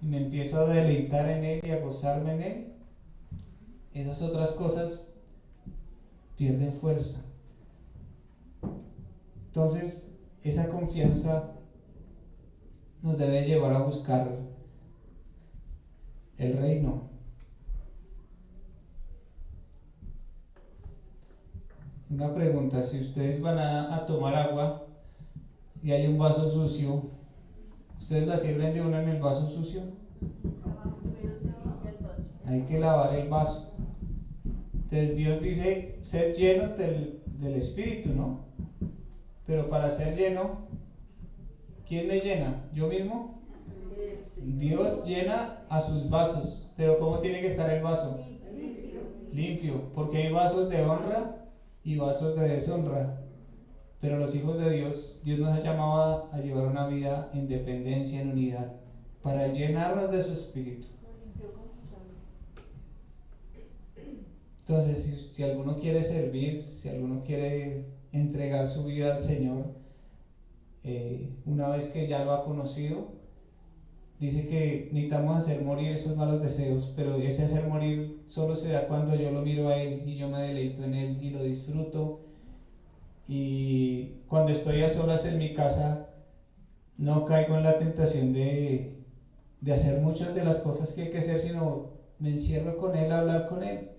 y me empiezo a deleitar en Él y a gozarme en Él, esas otras cosas pierden fuerza. Entonces, esa confianza nos debe llevar a buscar el reino. Una pregunta: si ustedes van a tomar agua y hay un vaso sucio, ¿ustedes la sirven de una en el vaso sucio? Hay que lavar el vaso. Entonces Dios dice, sed llenos del Espíritu, ¿no? Pero para ser lleno, ¿quién me llena? ¿Yo mismo? Dios llena a sus vasos. Pero ¿cómo tiene que estar el vaso? Limpio, porque hay vasos de honra y vasos de deshonra. Pero los hijos de Dios nos ha llamado a llevar una vida en dependencia, en unidad, para llenarnos de su Espíritu. Entonces, si alguno quiere servir, si alguno quiere entregar su vida al Señor, una vez que ya lo ha conocido, dice que necesitamos hacer morir esos malos deseos, pero ese hacer morir solo se da cuando yo lo miro a Él y yo me deleito en Él y lo disfruto. Y cuando estoy a solas en mi casa, no caigo en la tentación de hacer muchas de las cosas que hay que hacer, sino me encierro con Él a hablar con Él.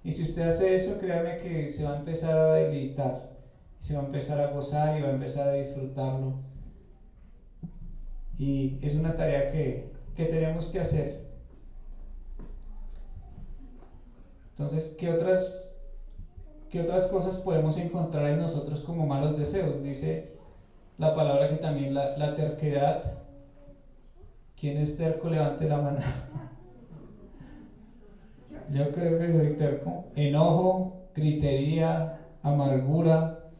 Y si usted hace eso, créame que se va a empezar a deleitar, se va a empezar a gozar y va a empezar a disfrutarlo. Y es una tarea que tenemos que hacer. Entonces, ¿qué otras cosas podemos encontrar en nosotros como malos deseos? Dice la palabra que también la terquedad. ¿Quién es terco? Levante la mano. Yo creo que soy terco. Enojo, gritería, amargura.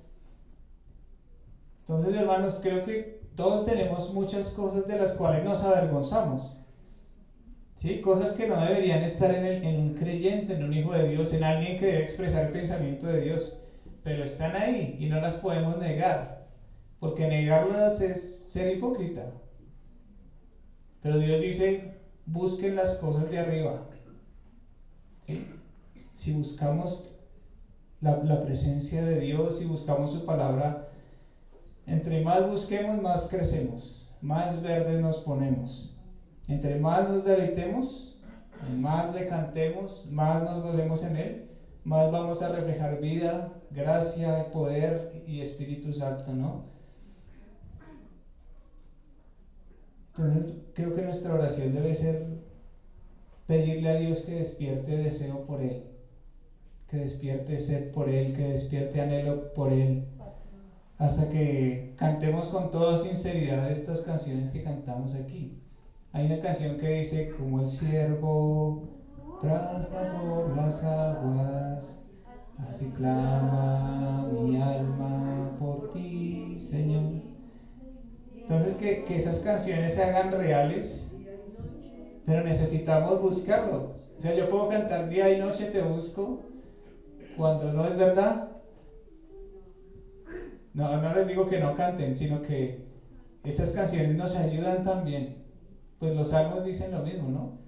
Entonces, hermanos, creo que todos tenemos muchas cosas de las cuales nos avergonzamos. ¿Sí? Cosas que no deberían estar en un creyente, en un hijo de Dios, en alguien que debe expresar el pensamiento de Dios. Pero están ahí y no las podemos negar. Porque negarlas es ser hipócrita. Pero Dios dice, busquen las cosas de arriba. ¿Sí? Si buscamos la presencia de Dios y buscamos su palabra, entre más busquemos, más crecemos, más verdes nos ponemos. Entre más nos deleitemos, más le cantemos, más nos gocemos en Él, más vamos a reflejar vida, gracia, poder y Espíritu Santo, ¿no? Entonces creo que nuestra oración debe ser pedirle a Dios que despierte deseo por Él, que despierte sed por Él, que despierte anhelo por Él, hasta que cantemos con toda sinceridad estas canciones que cantamos aquí. Hay una canción que dice: como el ciervo brama por las aguas, así clama mi alma por ti, Señor. Entonces que esas canciones se hagan reales, pero necesitamos buscarlo. O sea, yo puedo cantar día y noche te busco, cuando no es verdad. No les digo que no canten, sino que estas canciones nos ayudan también. Pues los salmos dicen lo mismo, ¿no?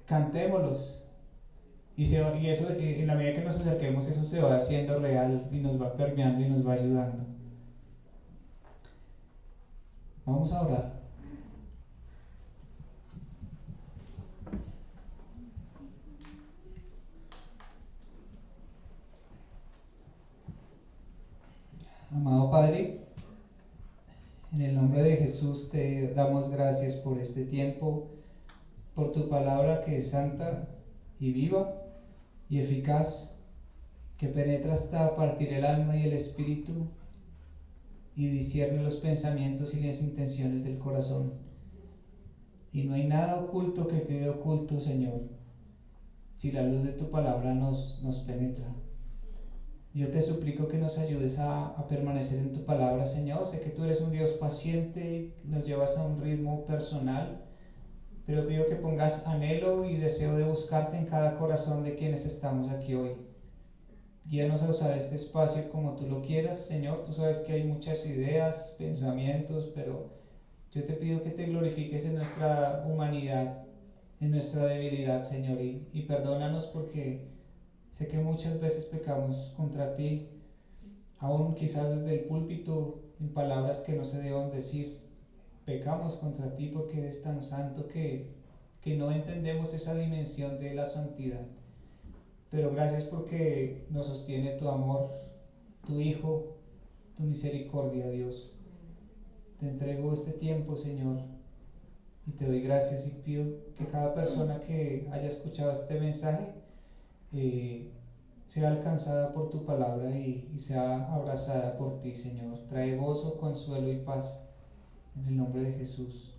Cantémoslos. Y eso, en la medida que nos acerquemos, eso se va haciendo real y nos va permeando y nos va ayudando. Vamos a orar. Amado Padre, en el nombre de Jesús te damos gracias por este tiempo, por tu palabra que es santa y viva y eficaz, que penetra hasta partir el alma y el espíritu y discierne los pensamientos y las intenciones del corazón. Y no hay nada oculto que quede oculto, Señor, si la luz de tu palabra nos penetra. Yo te suplico que nos ayudes a permanecer en tu palabra, Señor. Sé que tú eres un Dios paciente, nos llevas a un ritmo personal, pero pido que pongas anhelo y deseo de buscarte en cada corazón de quienes estamos aquí hoy. Guíanos a usar este espacio como tú lo quieras, Señor. Tú sabes que hay muchas ideas, pensamientos, pero yo te pido que te glorifiques en nuestra humanidad, en nuestra debilidad, Señor, y perdónanos porque sé que muchas veces pecamos contra ti, aún quizás desde el púlpito, en palabras que no se deban decir. Pecamos contra ti porque eres tan santo que no entendemos esa dimensión de la santidad. Pero gracias porque nos sostiene tu amor, tu Hijo, tu misericordia, Dios. Te entrego este tiempo, Señor, y te doy gracias y pido que cada persona que haya escuchado este mensaje sea alcanzada por tu palabra y sea abrazada por ti, Señor. Trae gozo, consuelo y paz en el nombre de Jesús.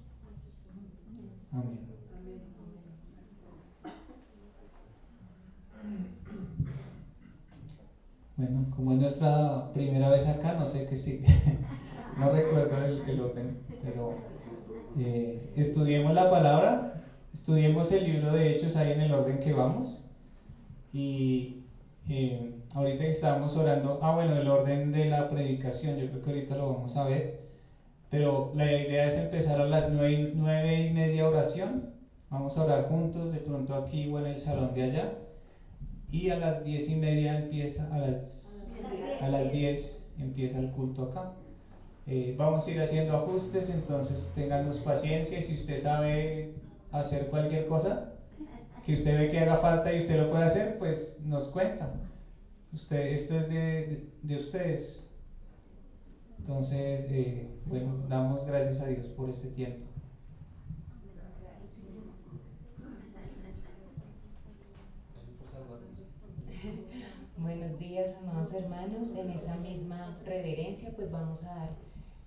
Amén. Bueno, como es nuestra primera vez acá, no sé qué sigue. No recuerdo el orden, pero estudiemos la palabra, estudiemos el libro de Hechos ahí en el orden que vamos. Y ahorita que estábamos orando, el orden de la predicación, yo creo que ahorita lo vamos a ver, pero la idea es empezar a las 9:30 oración. Vamos a orar juntos, de pronto aquí o en el salón de allá, y a las 10:30 empieza, a las 10 empieza el culto acá. Vamos a ir haciendo ajustes, entonces ténganos paciencia. Si usted sabe hacer cualquier cosa que usted ve que haga falta y usted lo puede hacer, pues nos cuenta. Esto es de ustedes. Entonces, damos gracias a Dios por este tiempo. Buenos días, amados hermanos. En esa misma reverencia, pues vamos a dar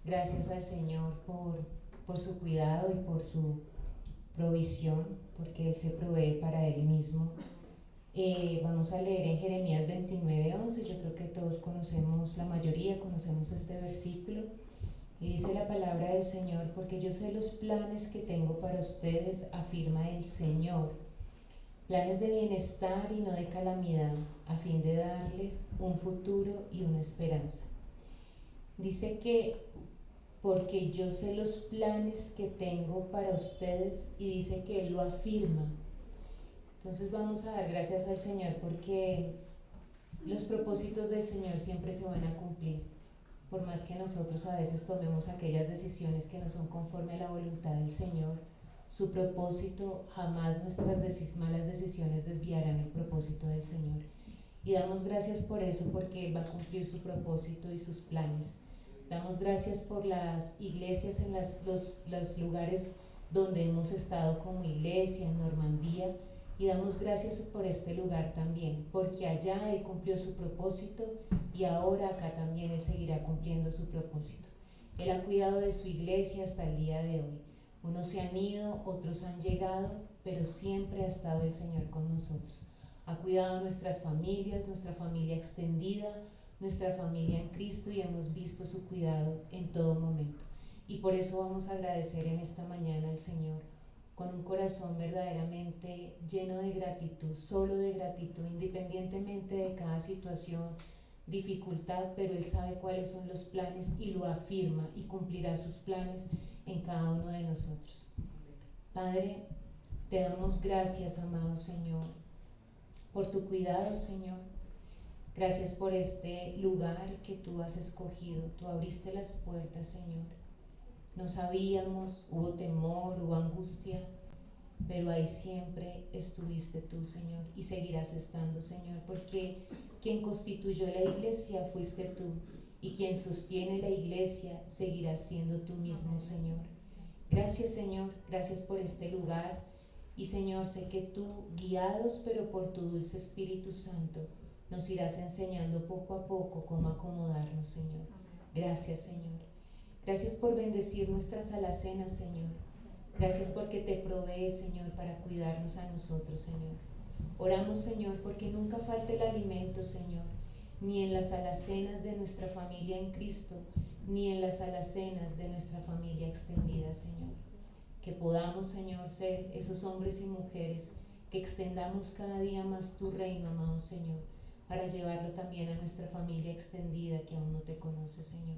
gracias al Señor por su cuidado y por su provisión, porque Él se provee para Él mismo. Vamos a leer en Jeremías 29:11. Yo creo que todos conocemos, la mayoría conocemos este versículo, y dice la palabra del Señor: porque yo sé los planes que tengo para ustedes, afirma el Señor, planes de bienestar y no de calamidad, a fin de darles un futuro y una esperanza. Dice que porque yo sé los planes que tengo para ustedes, y dice que Él lo afirma. Entonces vamos a dar gracias al Señor porque Los propósitos del Señor siempre se van a cumplir, por más que nosotros a veces tomemos aquellas decisiones que no son conforme a la voluntad del Señor. Su propósito, jamás nuestras malas decisiones desviarán el propósito del Señor. Y damos gracias por eso, porque Él va a cumplir su propósito y sus planes. Damos gracias por las iglesias en los lugares donde hemos estado como iglesia, en Normandía, y damos gracias por este lugar también, porque allá Él cumplió su propósito y ahora acá también Él seguirá cumpliendo su propósito. Él ha cuidado de su iglesia hasta el día de hoy. Unos se han ido, otros han llegado, pero siempre ha estado el Señor con nosotros. Ha cuidado nuestras familias, nuestra familia extendida, nuestra familia en Cristo, y hemos visto su cuidado en todo momento. Y por eso vamos a agradecer en esta mañana al Señor con un corazón verdaderamente lleno de gratitud, solo de gratitud, independientemente de cada situación, dificultad, pero Él sabe cuáles son los planes y lo afirma y cumplirá sus planes en cada uno de nosotros. Padre, te damos gracias, amado Señor, por tu cuidado, Señor. Gracias por este lugar que tú has escogido. Tú abriste las puertas, Señor. No sabíamos, hubo temor, hubo angustia, pero ahí siempre estuviste tú, Señor, y seguirás estando, Señor, porque quien constituyó la iglesia fuiste tú, y quien sostiene la iglesia seguirá siendo tú mismo, Señor. Gracias, Señor, gracias por este lugar, y Señor, sé que tú, guiados pero por tu dulce Espíritu Santo, nos irás enseñando poco a poco cómo acomodarnos, Señor. Gracias, Señor. Gracias por bendecir nuestras alacenas, Señor. Gracias porque te provees, Señor, para cuidarnos a nosotros, Señor. Oramos, Señor, porque nunca falte el alimento, Señor, ni en las alacenas de nuestra familia en Cristo, ni en las alacenas de nuestra familia extendida, Señor. Que podamos, Señor, ser esos hombres y mujeres que extendamos cada día más tu reino, amado Señor, para llevarlo también a nuestra familia extendida que aún no te conoce, Señor.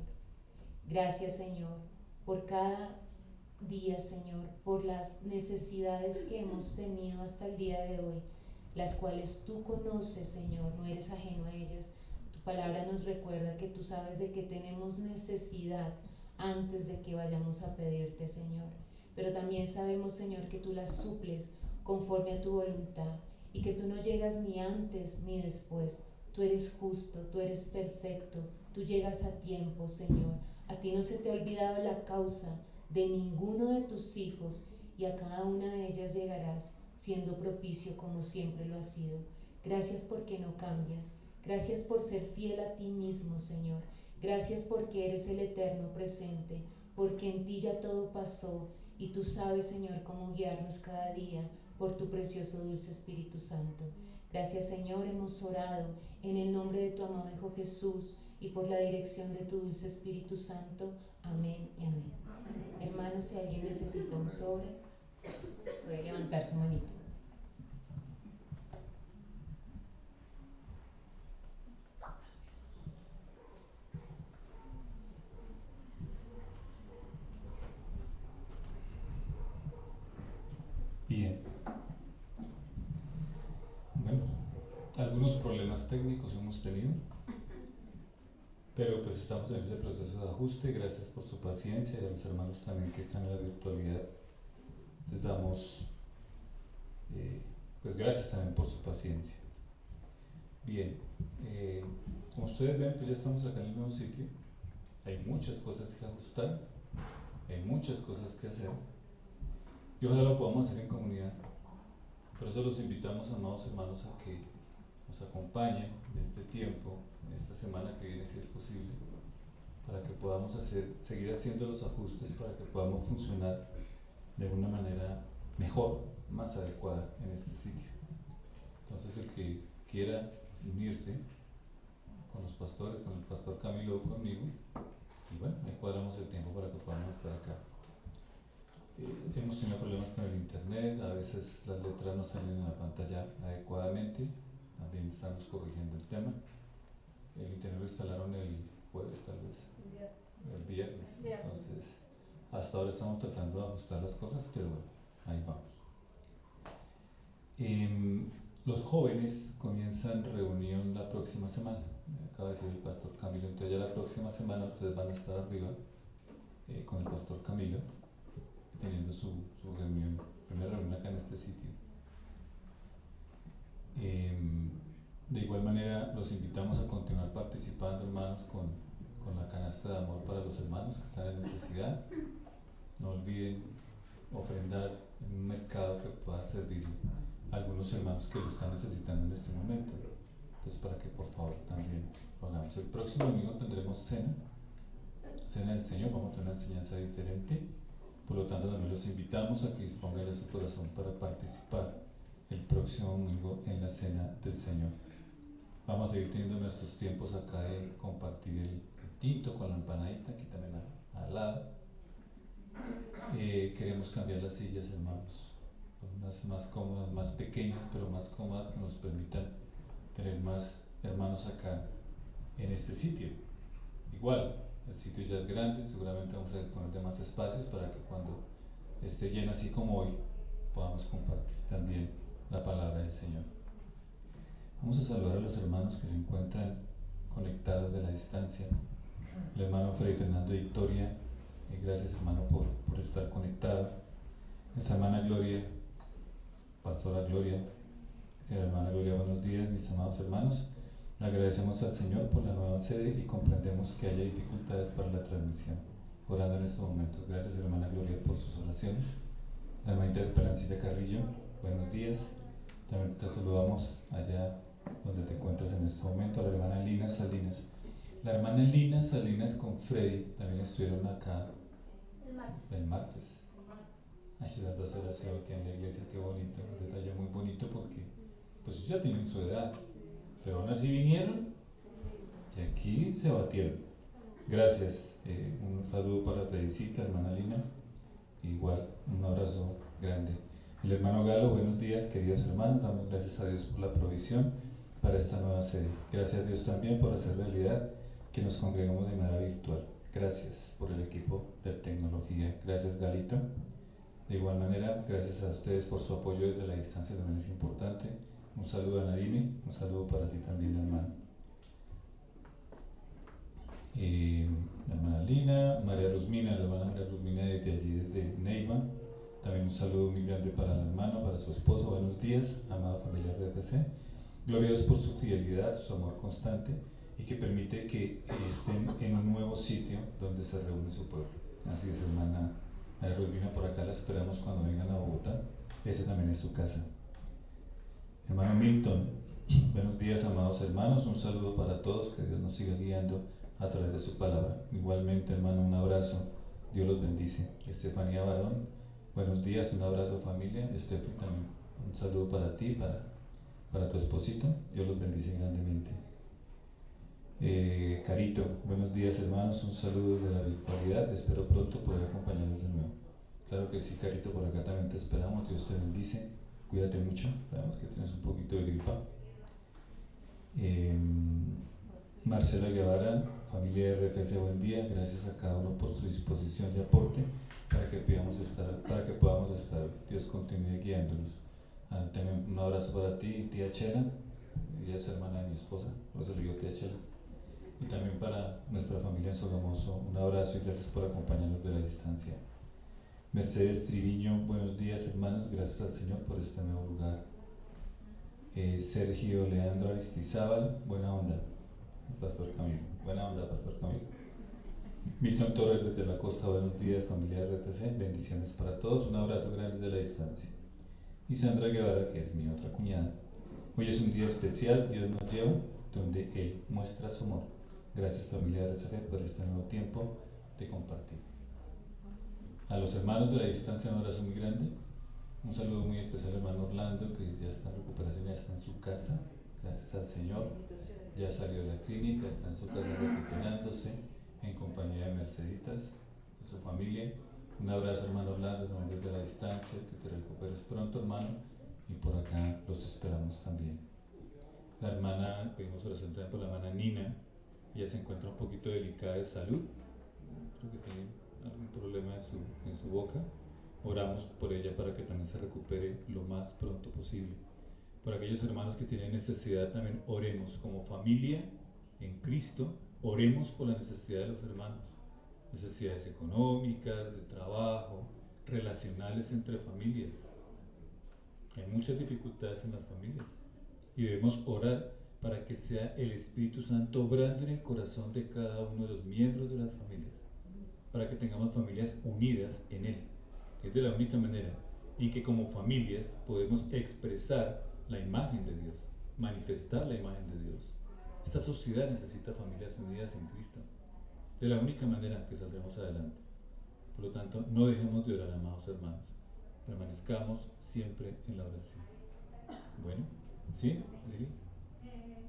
Gracias, Señor, por cada día, Señor, por las necesidades que hemos tenido hasta el día de hoy, las cuales tú conoces, Señor, no eres ajeno a ellas. Tu palabra nos recuerda que tú sabes de que tenemos necesidad antes de que vayamos a pedirte, Señor. Pero también sabemos, Señor, que tú las suples conforme a tu voluntad y que tú no llegas ni antes ni después. Tú eres justo, tú eres perfecto, tú llegas a tiempo, Señor. A ti no se te ha olvidado la causa de ninguno de tus hijos, y a cada una de ellas llegarás siendo propicio como siempre lo has sido. Gracias porque no cambias. Gracias por ser fiel a ti mismo, Señor. Gracias porque eres el eterno presente, porque en ti ya todo pasó y tú sabes, Señor, cómo guiarnos cada día por tu precioso dulce Espíritu Santo. Gracias, Señor, hemos orado en el nombre de tu amado Hijo Jesús y por la dirección de tu dulce Espíritu Santo. Amén y amén. Hermanos, si alguien necesita un sobre, puede levantar su manito. Bien. Bueno, algunos problemas técnicos hemos tenido, pero pues estamos en ese proceso de ajuste. Gracias por su paciencia, y a los hermanos también que están en la virtualidad les damos pues gracias también por su paciencia. Bien, como ustedes ven, pues ya estamos acá en el nuevo sitio. Hay muchas cosas que ajustar, hay muchas cosas que hacer, y ojalá lo podamos hacer en comunidad. Por eso los invitamos, amados hermanos, a que nos acompañen en este tiempo, en esta semana que viene, si es posible, para que podamos seguir haciendo los ajustes, para que podamos funcionar de una manera mejor, más adecuada en este sitio. Entonces, el que quiera unirse con los pastores, con el pastor Camilo o conmigo, y bueno, ahí cuadramos el tiempo para que podamos estar acá. Hemos tenido problemas con el internet, a veces las letras no salen en la pantalla adecuadamente, también estamos corrigiendo el tema. El internet lo instalaron el jueves, tal vez, el viernes. Entonces, hasta ahora estamos tratando de ajustar las cosas, pero bueno, ahí vamos. Los jóvenes comienzan reunión la próxima semana. Me acaba de decir el pastor Camilo. Entonces ya la próxima semana ustedes van a estar arriba con el pastor Camilo, teniendo su reunión, primera reunión acá en este sitio. De igual manera los invitamos a continuar participando, hermanos, con la canasta de amor para los hermanos que están en necesidad. No olviden ofrendar en un mercado que pueda servir a algunos hermanos que lo están necesitando en este momento. Entonces, para que por favor también lo hagamos. El próximo domingo tendremos cena del Señor. Vamos a tener una enseñanza diferente. Por lo tanto, también los invitamos a que dispongan de su corazón para participar el próximo domingo en la cena del Señor. Vamos a seguir teniendo nuestros tiempos acá de compartir el tinto con la empanadita, aquí también al lado. Queremos cambiar las sillas, hermanos, por unas más cómodas, más pequeñas, pero más cómodas, que nos permitan tener más hermanos acá en este sitio. Igual, el sitio ya es grande, seguramente vamos a poner de más espacios para que cuando esté lleno así como hoy podamos compartir también la palabra del Señor. Vamos a saludar a los hermanos que se encuentran conectados de la distancia. El hermano Freddy Fernando Victoria, gracias hermano por estar conectado. Nuestra hermana Gloria, pastora Gloria, señora hermana Gloria, buenos días mis amados hermanos. Le agradecemos al Señor por la nueva sede y comprendemos que haya dificultades para la transmisión. Orando en estos momentos, gracias hermana Gloria por sus oraciones. La hermanita Esperancita Carrillo, buenos días. También te saludamos allá donde te encuentras en este momento, a la hermana Lina Salinas. La hermana Lina Salinas con Freddy también estuvieron acá el martes. Ayudando a hacer aseo aquí en la iglesia, qué bonito, un detalle muy bonito porque pues ellos ya tienen su edad, pero aún así vinieron y aquí se batieron. Gracias, un saludo para Fredicita, hermana Lina, igual un abrazo grande. El hermano Galo, buenos días queridos hermanos, damos gracias a Dios por la provisión para esta nueva sede. Gracias a Dios también por hacer realidad que nos congregamos de manera virtual. Gracias por el equipo de tecnología. Gracias Galito. De igual manera, gracias a ustedes por su apoyo desde la distancia, también es importante. Un saludo a Nadine, un saludo para ti también, hermano. La hermana Lina, María Rusmina, la hermana María Rusmina desde allí, desde Neiva. También un saludo muy grande para la hermana, para su esposo. Buenos días, amada familia RFC. Gloria a Dios por su fidelidad, su amor constante y que permite que estén en un nuevo sitio donde se reúne su pueblo. Así es, hermana María Rusmina, por acá la esperamos cuando vengan a Bogotá. Esa también es su casa. Hermano Milton, buenos días amados hermanos, un saludo para todos, que Dios nos siga guiando a través de su palabra. Igualmente hermano, un abrazo, Dios los bendice. Estefanía Barón, buenos días, un abrazo familia. Estefi también, un saludo para ti, para tu esposito, Dios los bendice grandemente. Carito, buenos días hermanos, un saludo de la virtualidad, espero pronto poder acompañarlos de nuevo. Claro que sí Carito, por acá también te esperamos, Dios te bendice. Cuídate mucho, sabemos que tienes un poquito de gripa. Marcela Guevara, familia de RFC, buen día. Gracias a cada uno por su disposición y aporte para que podamos estar. Dios continúe guiándonos. También un abrazo para ti, tía Chela. Ella es hermana de mi esposa, por eso le digo tía Chela. Y también para nuestra familia en Sogamoso, un abrazo y gracias por acompañarnos de la distancia. Mercedes Triviño, buenos días hermanos, gracias al Señor por este nuevo lugar. Sergio Leandro Aristizábal, buena onda, Pastor Camilo, buena onda Pastor Camilo. Milton Torres desde la costa, buenos días familia de RTC, bendiciones para todos, un abrazo grande de la distancia. Y Sandra Guevara, que es mi otra cuñada, hoy es un día especial, Dios nos lleva donde Él muestra su amor. Gracias familia de RTC por este nuevo tiempo de compartir. A los hermanos de la distancia un abrazo muy grande, un saludo muy especial al hermano Orlando que ya está en recuperación, ya está en su casa, gracias al Señor, ya salió de la clínica, está en su casa recuperándose en compañía de Merceditas, de su familia. Un abrazo hermano Orlando también desde la distancia, que te recuperes pronto hermano y por acá los esperamos también. La hermana, pedimos oración también por la hermana Nina, ella se encuentra un poquito delicada de salud, creo que tiene algún problema en su boca. Oramos por ella para que también se recupere lo más pronto posible. Por aquellos hermanos que tienen necesidad también oremos como familia en Cristo, oremos por la necesidad de los hermanos, necesidades económicas, de trabajo, relacionales entre familias. Hay muchas dificultades en las familias y debemos orar para que sea el Espíritu Santo obrando en el corazón de cada uno de los miembros de las familias, para que tengamos familias unidas en Él. Es de la única manera en que como familias podemos expresar la imagen de Dios, manifestar la imagen de Dios. Esta sociedad necesita familias unidas en Cristo, de la única manera que saldremos adelante. Por lo tanto, no dejemos de orar, amados hermanos, permanezcamos siempre en la oración. Bueno, ¿sí, Lili?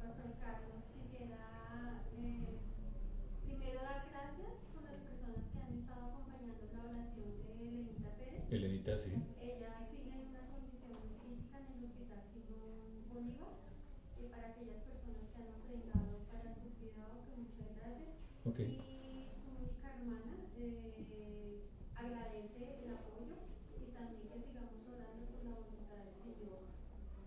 Pastor Carlos, quisiera primero dar gracias por las personas que han estado acompañando la oración de Elenita Pérez. Elenita, sí. Ella sigue en una condición muy crítica en el Hospital Simón Bolívar. Y para aquellas personas que han ofrendado para su cuidado, que muchas gracias. Okay. Y su única hermana agradece el apoyo y también que sigamos orando por la voluntad del Señor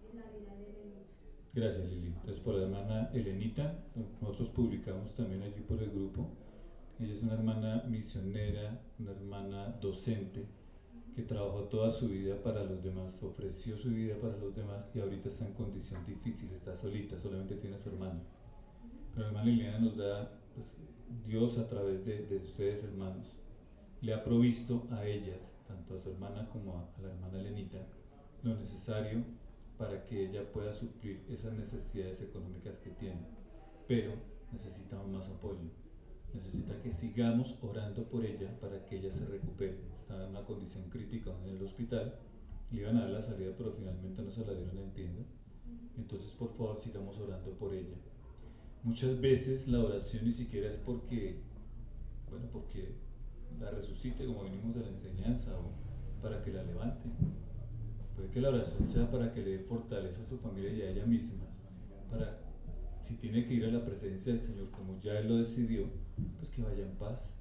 en la vida de Elenita. Gracias, Lili. Entonces, por la hermana Elenita, nosotros publicamos también allí por el grupo. Ella es una hermana misionera, una hermana docente, que trabajó toda su vida para los demás, ofreció su vida para los demás y ahorita está en condición difícil, está solita, solamente tiene a su hermano. Pero la hermana Liliana nos da, pues, Dios a través de ustedes, hermanos, le ha provisto a ellas, tanto a su hermana como a la hermana Elenita, lo necesario para que ella pueda suplir esas necesidades económicas que tiene. Pero necesitamos más apoyo. Necesita que sigamos orando por ella para que ella se recupere. Está en una condición crítica en el hospital. Le iban a dar la salida, pero finalmente no se la dieron, entiendo. Entonces, por favor, sigamos orando por ella. Muchas veces la oración ni siquiera es porque la resucite, como venimos de la enseñanza, o para que la levante. Puede que la oración sea para que le dé fortaleza a su familia y a ella misma, para, si tiene que ir a la presencia del Señor, como ya Él lo decidió, pues que vaya en paz,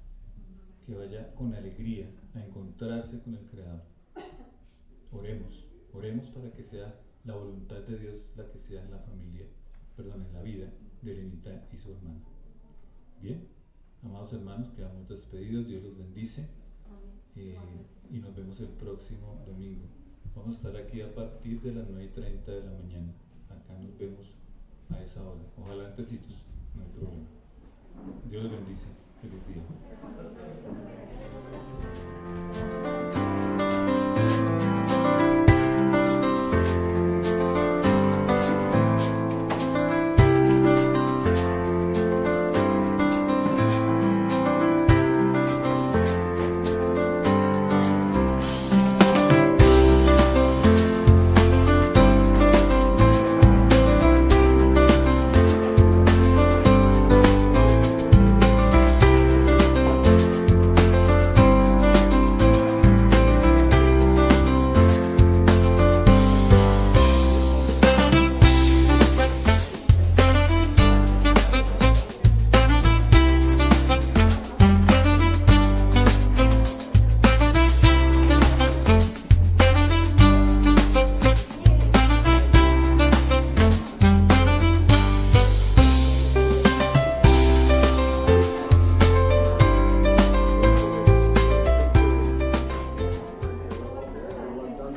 que vaya con alegría a encontrarse con el Creador. Oremos para que sea la voluntad de Dios la que sea en la vida de Elenita y su hermana. Bien, amados hermanos, quedamos despedidos, Dios los bendice y nos vemos el próximo domingo. Vamos a estar aquí a partir de las 9:30 de la mañana. Acá nos vemos a esa hora. Ojalá antecitos, no hay problema. Dios los bendice. Feliz día.